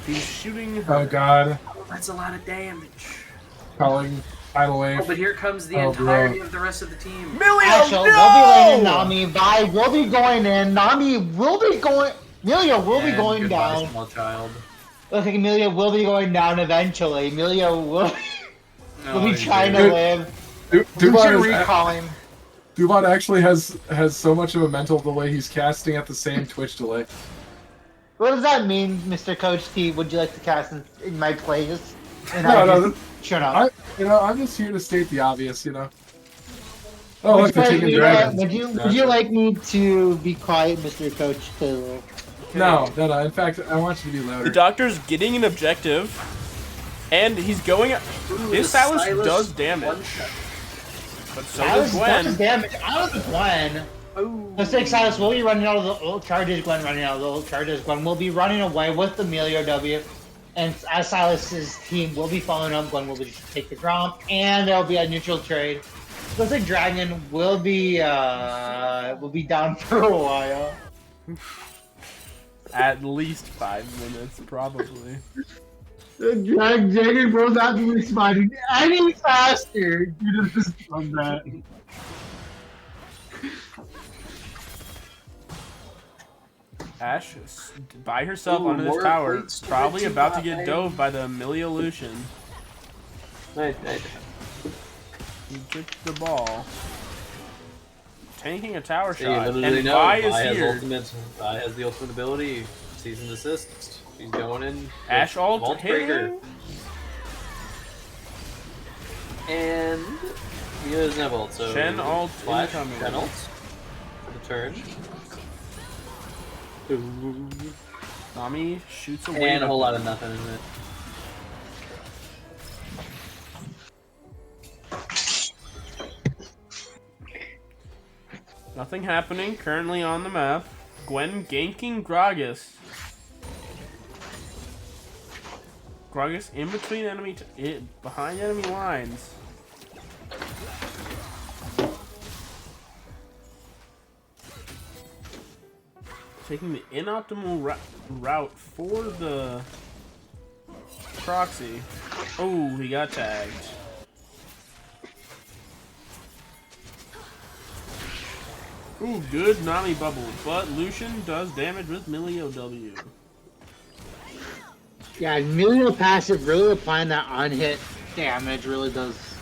He's shooting. Oh god, That's a lot of damage. calling tidal wave. Oh, but here comes the Oh, entirety of the rest of the team. Millie, Ashel will be laying in Nami. Vi will be going in. Nami will be going. Amelia will be And going goodbye, down. small child. Looks like Amelia will be going down eventually. Amelia will be he's trying to there. live. Dubon, Lucian is, recall him. Dubon actually has so much of a mental delay. He's casting at the same Twitch delay. What does that mean, Mr. Coach T? Would you like to cast in my place? And No, shut up. I'm just here to state the obvious, you know. Oh, look, they're taking dragons. Would you like me to be quiet, Mr. Coach Taylor? No. In fact, I want you to be The louder. doctor's getting an objective, and he's going. Ooh, His the Silas does damage, one-shot. but so Silas does does Gwen. damage out of Gwen. Ooh. Looks like Silas will be running out of the old charges. Gwen running out of the old charges. Gwen will be running away with the Amelia W. And as Silas's team will be following up, Gwen will be take the Gromp, and there'll be a neutral trade. Looks like Dragon will be down for a while. At least 5 minutes, probably. The Dragon will not be responding any faster due to this combat. Ash by herself Ooh, under this more tower, plates to probably red about to team, get man. dove by the Amelia Lucian. Nice. He took the ball. Tanking a tower So you shot, literally and know Vi Vi is has here. Vi has the ultimate ability. Season assist. She's going in. Ash ult Vault breaker. hitting. And he doesn't have ult, so Shen ult flash, incoming. Shen ult for the turn. Ooh. Nami shoots a wave. And a at whole lot them. of nothing, isn't it? Nothing happening currently on the map. Gwen ganking Gragas. Gragas in between enemy, behind enemy lines. Taking the inoptimal route for the proxy. Oh, he got tagged. Ooh, good Nami bubble, but Lucian does damage with Millie OW. Yeah, Amelia passive really applying that on-hit damage really does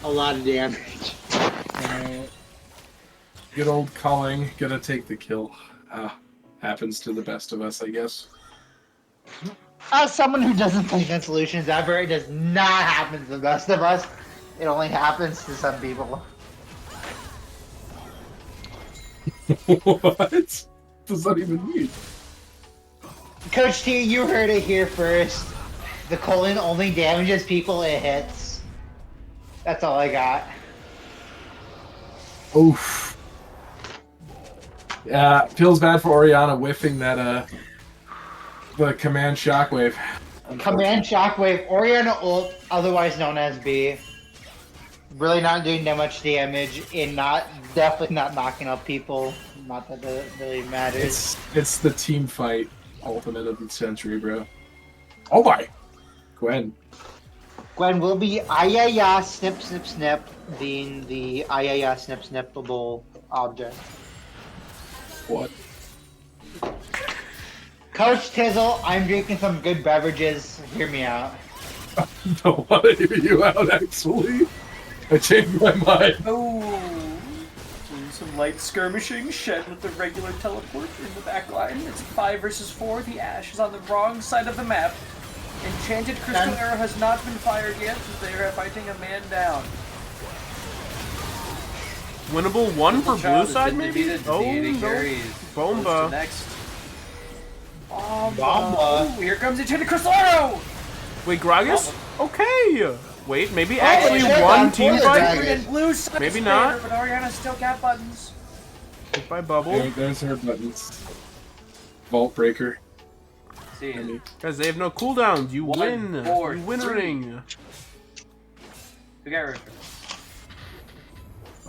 a lot of damage. Good old calling, gonna take the kill. Happens to the best of us, I guess. As someone who doesn't think in solutions ever, it does not happen to the best of us. It only happens to some people. What does that even mean? Coach T, you heard it here first. The colon only damages people it hits. That's all I got. Oof. Yeah, feels bad for Oriana whiffing that the command shockwave. Command Shockwave, Oriana ult, otherwise known as B. Really not doing that much damage and definitely not knocking up people. Not that it really matters. It's the team fight ultimate of the century, bro. Oh my! Gwen. Gwen will be Ayaya Snip Snip Snip, being the Ayaya Snip Snippable object. What? Coach Tizzle, I'm drinking some good beverages. Hear me out. I don't want to hear you out, actually. I changed my mind. Oh, doing some light skirmishing. Shen with the regular teleport in the back line. It's 5 versus 4. The Ashe is on the wrong side of the map. Enchanted Crystal Arrow has not been fired yet, so they are fighting a man down. Winnable one for blue side, maybe? Oh, no. Bomba. Next. Bomba. Here comes Enchanted Crystal Arrow! Wait, Gragas? Okay. Wait, maybe actually shit, one I'm team for the fight? Gragas. And blue side Maybe is not. fair, but Oriana still got buttons. Hit by Bubble. There's her buttons. Vault breaker. See ya. Guys, they have no cooldowns. You 1, win. 4, You win 3. ring. We got Rift.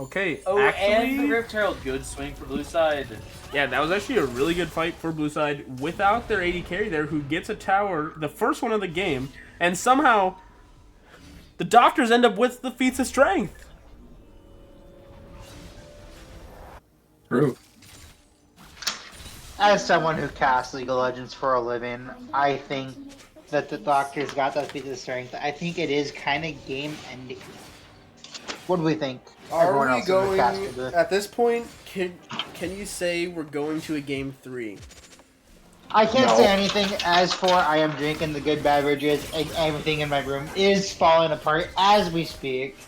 Okay, Oh, and the actually, Rift Herald. Good swing for blue side. yeah, that was actually a really good fight for blue side without their AD carry there, who gets a tower, the first one of the game, and somehow the doctors end up with the feats of strength. True. As someone who casts League of Legends for a living, I think that the doctors got that piece of strength. I think it is kind of game ending. What do we think? Everyone Are we else in the going cast of the- at this point? Can you say we're going to a game 3? I can't No. say anything. As for I am drinking the good beverages, and everything in my room is falling apart as we speak.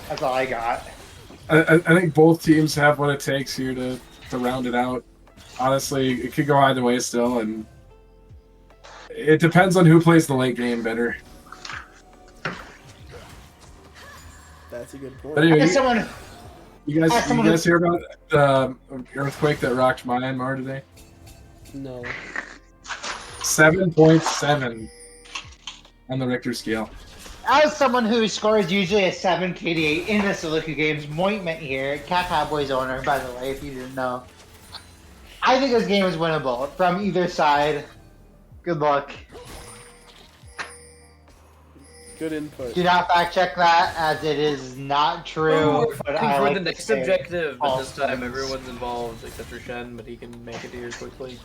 That's all I got. I think both teams have what it takes here to round it out. Honestly, it could go either way still, and it depends on who plays the late game better. That's a good point. But anyway, As someone, you guys hear about the earthquake that rocked Myanmar today? No. 7.7 on the Richter scale. as someone who scores usually a 7 KDA in the Silica games, Mointment here, Cat Cowboys owner, by the way, if you didn't know. I think this game is winnable from either side. Good luck. Good input. Do not fact check that, as it is not true. Ooh, but looking I for like the to next say it. objective, but all this time times. everyone's involved except for Shen, but he can make it here quickly.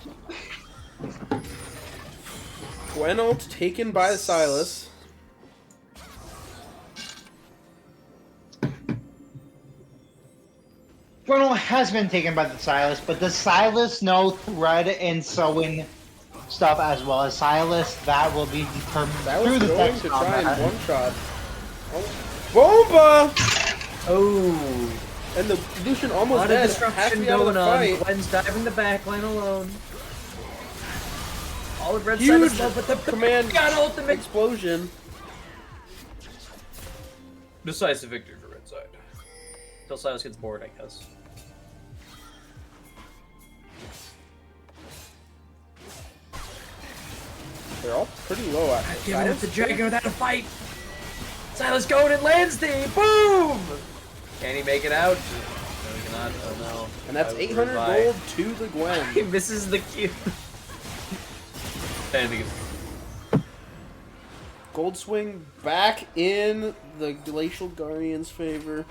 Gwen ult taken by Silas. Bruno has been taken by the Silas, but does Silas know thread and sewing stuff as well as Silas? That will be determined That through was the going text to try and combat. one-shot. Bomba! Oh, And the Lucian a almost lot of dead. Has to disruption be out of going the on. fight. Gwen's diving the backline alone. All of red side Huge is low, but the command got ultimate. explosion. Decisive victory for red side. Till Silas gets bored, I guess. They're all pretty low at Give it up to Dragon without a fight. Silas going and lands the boom. Can he make it out? No, he cannot. Oh no. And that's I will 800 revive. gold to the Gwen. He misses the cue. Gold swing back in the Glacial Guardian's favor.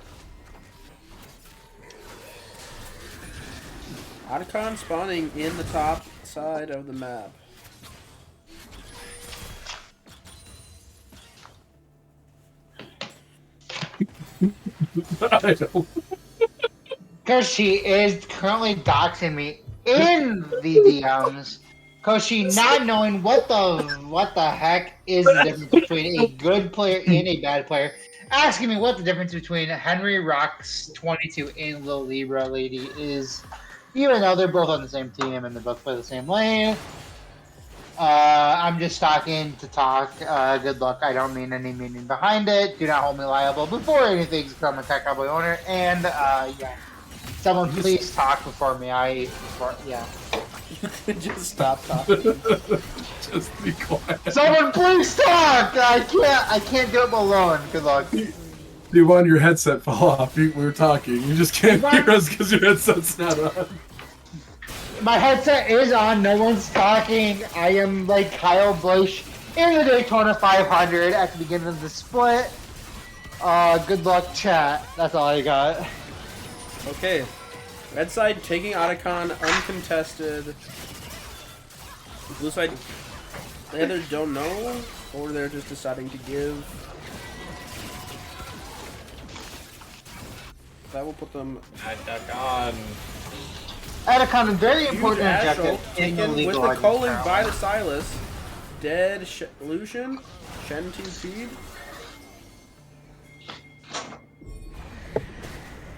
Otacon spawning in the top side of the map. I don't. Because she is currently doxing me in the DMs Koshi not knowing what the heck is the difference between a good player and a bad player, asking me what the difference between Henry Rocks 22 and Lil Libra Lady is, even though they're both on the same team and they both play the same lane. I'm just talking to talk. Good luck. I don't mean any meaning behind it. Do not hold me liable before anything's become a Tech Cowboy owner. And yeah, someone please talk before me. Yeah. Just stop talking. Just be quiet. Someone please talk. I can't do it alone. Good luck. You want your headset fall off. We were talking. You just can't hear us because your headset's not on. My headset is on. No one's talking. I am like Kyle Busch in the Daytona 500 at the beginning of the split. Good luck, chat. That's all I got. Okay. Red side taking Otacon uncontested. Blue side they either don't know or they're just deciding to give. That will put them Otacon. Atacon, a very huge important Astral objective in the taken with legal the argument culling currently. by the Silas. Dead Lucian. Shen 2 feed.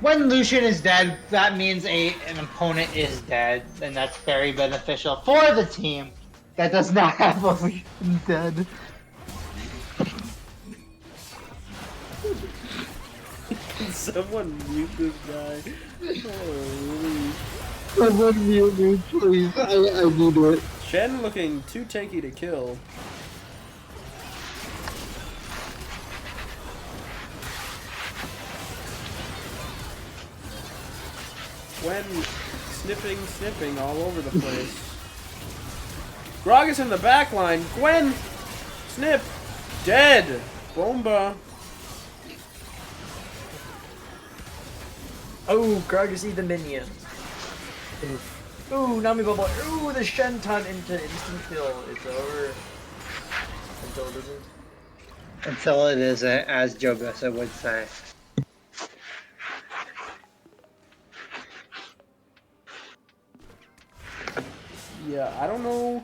When Lucian is dead, that means an opponent is dead, and that's very beneficial for the team that does not have a Lucian dead. Can someone mute this guy? Holy. Someone mute me, please. I need it. Shen looking too tanky to kill. Gwen sniffing all over the place. Gragas in the back line. Gwen! Snip! Dead! Bomba! Oh, Gragas eat the minion. Ooh, Nami Bubble. Ooh, the Shen taunt into instant kill. It's over. Until it isn't. Until it isn't, as Joe Bessa would say. Yeah, I don't know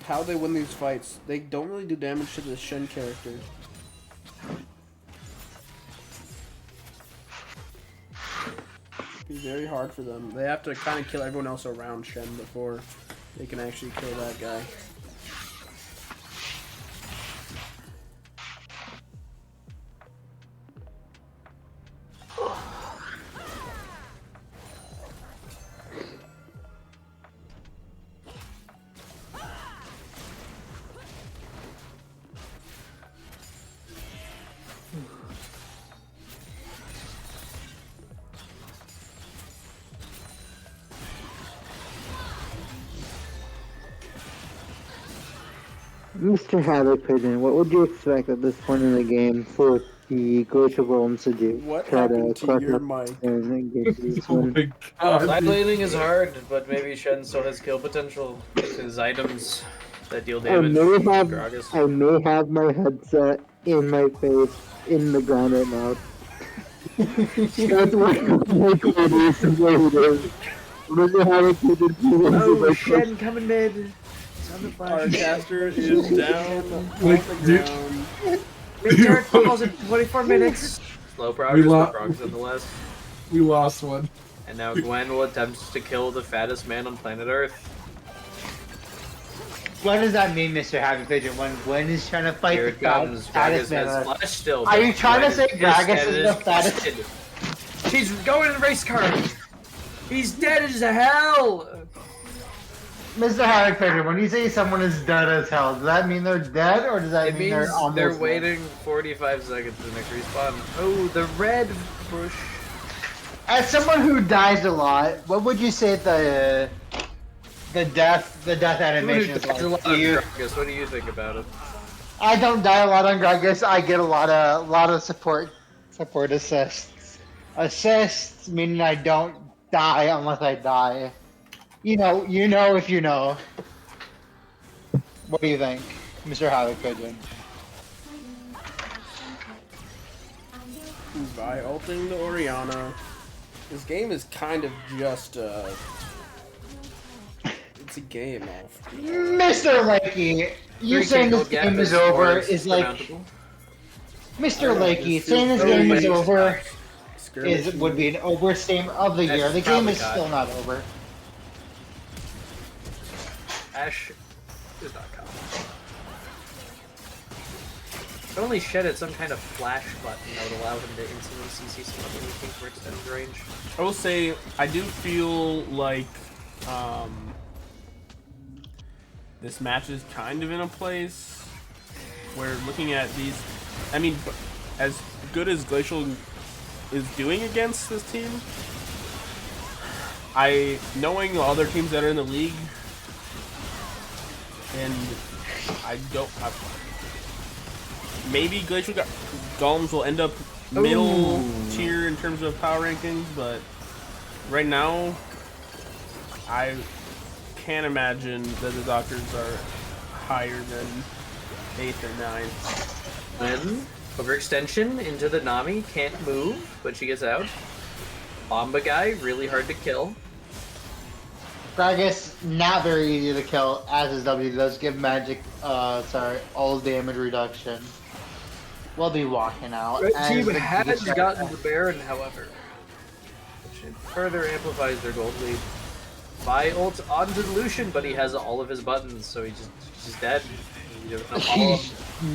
how they win these fights. They don't really do damage to the Shen character. It's very hard for them. They have to kind of kill everyone else around Shen before they can actually kill that guy. Mr. HavocPigeon, what would you expect at this point in the game for the Glacial Golems to do? What Try happened to crush your up mic? and get this Oh one. my god. Side laning is hard, but maybe Shen still has kill potential with his items that deal damage. Gragas. I may have my headset in my face in the ground right now. That's what it is. Mr. HavocPigeon, Oh, Shen coming mid. It's on the flash. Our caster is down on Like, the dude. ground. Mid-turret falls in 24 minutes. Slow progress, but progress nonetheless. We lost one. And now Gwen will attempt to kill the fattest man on planet Earth. What does that mean, Mr. HavocPigeon, when Gwen is trying to fight Here the it comes. fattest Gragas man? has flash still. Are you but trying to Gwen say Gragas is the fattest? fattest? She's going in race car. He's dead as hell. Mr. HavocPigeon, when you say someone is dead as hell, does that mean they're dead, or does that It mean means they're almost they're dead? waiting 45 seconds for the next respawn. Oh, the red bush. As someone who dies a lot, what would you say the death animation is like? What do you think about it? I don't die a lot on Gragas. I get a lot of support assists. Assists meaning I don't die unless I die. You know if you know. What do you think, Mr. HavocPigeon? By ulting the Orianna. This game is kind of just It's a game, Alf. Mr. Lakey, you saying this game is over is like Mr. Lakey saying this game is over would be an overstatement of the year. The game is still not over. Ash is not coming. If only Shed had some kind of flash button that would allow him to instantly CC someone anything for extended range. I will say, I do feel like this match is kind of in a place where looking at these, I mean, as good as Glacial is doing against this team, knowing other teams that are in the league, and maybe Glacial Golems will end up middle tier in terms of power rankings, but right now, I can't imagine that the Doctors are higher than 8th or 9th. Then, overextension into the Nami, can't move, but she gets out. Bomba guy, really hard to kill. Gragas, not very easy to kill, as his W does give magic, all damage reduction. We'll be walking out. Red team has gotten the Baron, however, which further amplifies their gold lead. Vi ult onto Lucian, but he has all of his buttons, so he's just dead. He's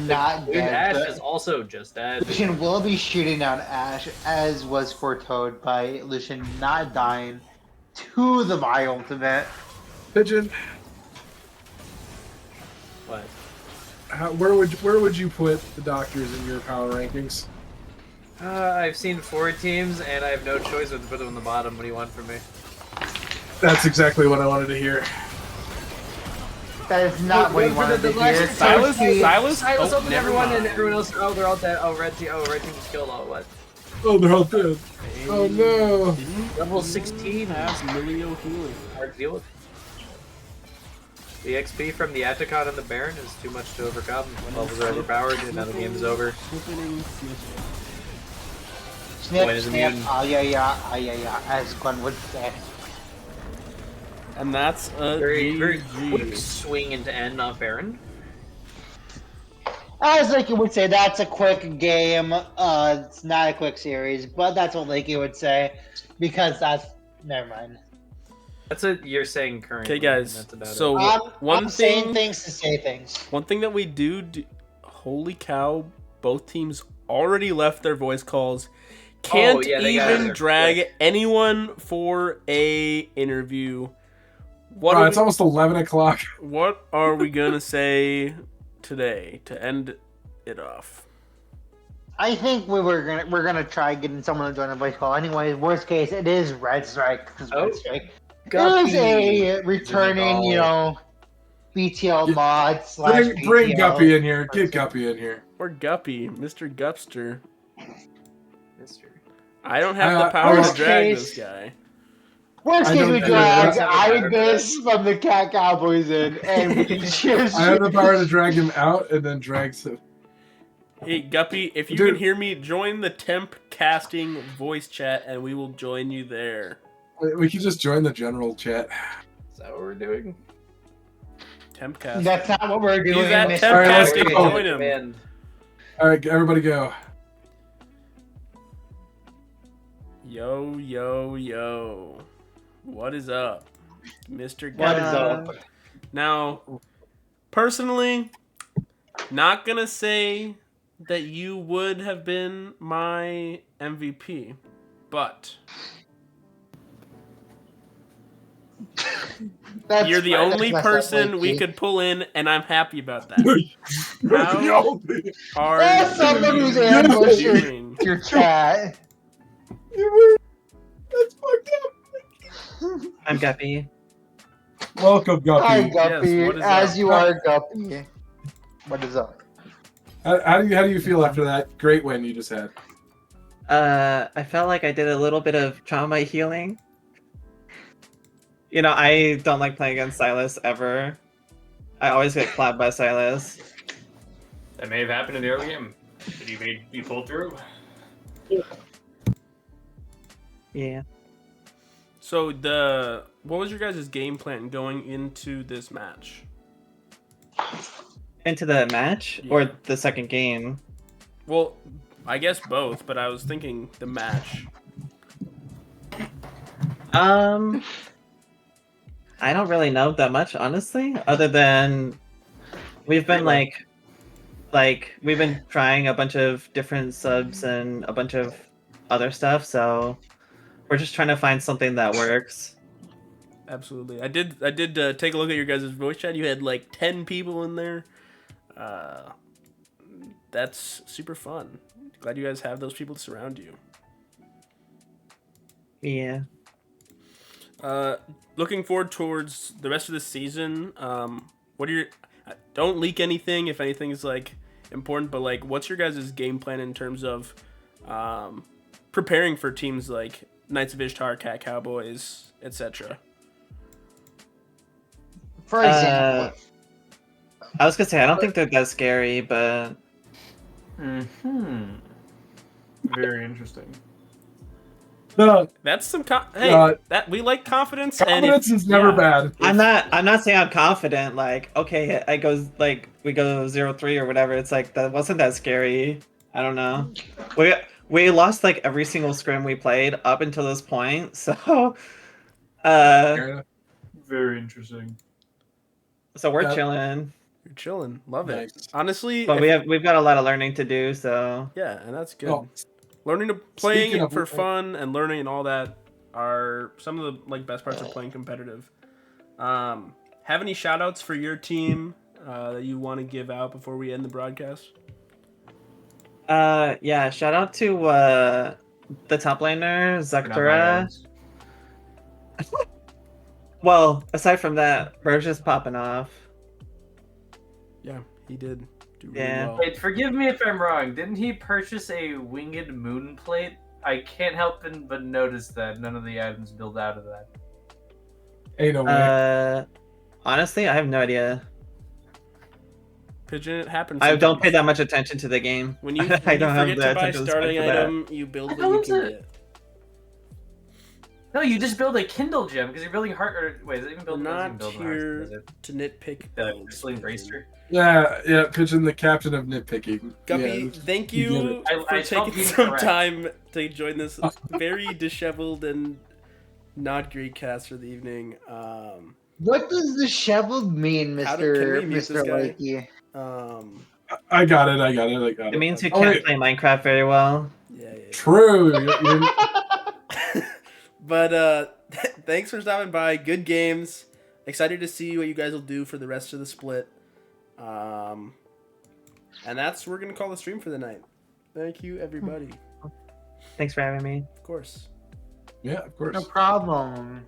not dead. Ash is also just dead. Lucian will be shooting down Ash, as was foretold by Lucian not dying to the Vi ultimate. Pigeon, What? where would you put the Doctors in your power rankings? I've seen 4 teams, and I have no choice but to put them on the bottom. What do you want from me? That's exactly what I wanted to hear. That is not what he wanted to hear. Silas? Silas opened never everyone, mind. and everyone else. Oh, they're all dead. Oh, red team just killed all. What? Oh, they're all dead. Oh no. Level 16 Has Milio healing. hard to deal with. The XP from the Atacon and the Baron is too much to overcome. Levels are overpowered, and now the game is over. Snip, Point is snip, immune. yeah, as Glenn would say. And that's a Very quick GG. swing into end on Baron. As Lakey would say, that's a quick game. It's not a quick series, but that's what Lakey would say, because that's... Never mind. That's what you're saying currently. Okay, guys. That's about So it. I'm saying things to say things. One thing that we do, holy cow, both teams already left their voice calls. Can't yeah, they got even there. drag anyone for a interview. It's almost 11 o'clock. What are we gonna say today to end it off? I think we're gonna try getting someone to join the voice call. Anyways, worst case, it is Red Strike, because Red Strike is a returning, BTL mod / Bring BTL Guppy in here. person. Get Guppy in here. Or Guppy, Mr. Gupster. Mystery. I don't have the power to worst drag case- this guy. Worst I case, don't we know. drag That's Ibis from the Cat Cowboys in, and we just... I have the power to drag him out and then drag some. Hey, Guppy, if you Dude. can hear me, join the temp casting voice chat and we will join you there. We can just join the general chat. Is that what we're doing? Temp casting. That's not what we're doing. He's at Mr. temp Alright, let's casting, go. join him. Command. All right, everybody go. Yo, yo, yo. What is up? Mr. What is Guppy. up? Now, personally, not gonna say that you would have been my MVP, but That's you're the fine. only That's messed up, person we Lakey. could pull in, and I'm happy about that. How Yo, are That's someone who's you ambushed doing? your chat. That's fucked up. I'm Guppy. Welcome, Hi, Guppy. Guppy. Yes, what is As up? you are, Guppy. What is up? How do you feel after that great win you just had? I felt like I did a little bit of trauma healing. I don't like playing against Silas ever. I always get clapped by Silas. That may have happened in the early game. Did you pull through? Yeah. So what was your guys' game plan going into this match? Into the match Yeah. or the second game? Well, I guess both, but I was thinking the match. I don't really know that much, honestly, other than we've been like we've been trying a bunch of different subs and a bunch of other stuff, so we're just trying to find something that works. Absolutely. I did take a look at your guys' voice chat. You had like 10 people in there. That's super fun. Glad you guys have those people to surround you. Yeah. Looking forward towards the rest of the season. What are your... Don't leak anything if anything is like important, but like what's your guys' game plan in terms of preparing for teams like Knights of Ishtar, Cat Cowboys, etc.? For example, I was gonna say I don't think they're that scary, but Very interesting. That's some Uh, that we like confidence. confidence is never bad. I'm not saying I'm confident. Like, okay, I goes like we go 0-3 or whatever. It's like that wasn't that scary. I don't know. We lost like every single scrim we played up until this point. So, Very interesting. so we're Yeah. chilling. You're chilling. Love it. Nice. Honestly, But we've got a lot of learning to do. So yeah, and that's good. Oh, Learning to playing speaking it of- for fun and learning and all that are some of the like best parts of playing competitive. Have any shout outs for your team that you want to give out before we end the broadcast? yeah, shout out to the top laner Zaktura. Well, aside from that, Burge is popping off. Yeah, he did do really Yeah. well. Wait, forgive me if I'm wrong. Didn't he purchase a winged moon plate? I can't help but notice that none of the items build out of that. Ain't no way. Honestly, I have no idea. Pigeon, it happens. I don't sometimes. pay that much attention to the game. When you, I when you don't have forget the to buy attention starting span for that. item, you build what hell you is can it? get. No, you just build a Kindle gem because you're building heart. Or wait, is it even We're building? not build here is it to nitpick. the builds, crystalline Pigeon. bracer? Yeah, Pigeon, the captain of nitpicking. Guppy, Yeah, thank you get you it. I for felt taking you some correct. time to join this very disheveled and not great cast for the evening. what does disheveled mean, Can we Mr. mute this Mr. guy? Lakey? I got it. It means you Oh, can't wait. play Minecraft very well. Yeah. True. But thanks for stopping by. Good games. Excited to see what you guys will do for the rest of the split. And we're gonna call the stream for the night. Thank you, everybody. Thanks for having me. Of course. Yeah, of course. No problem.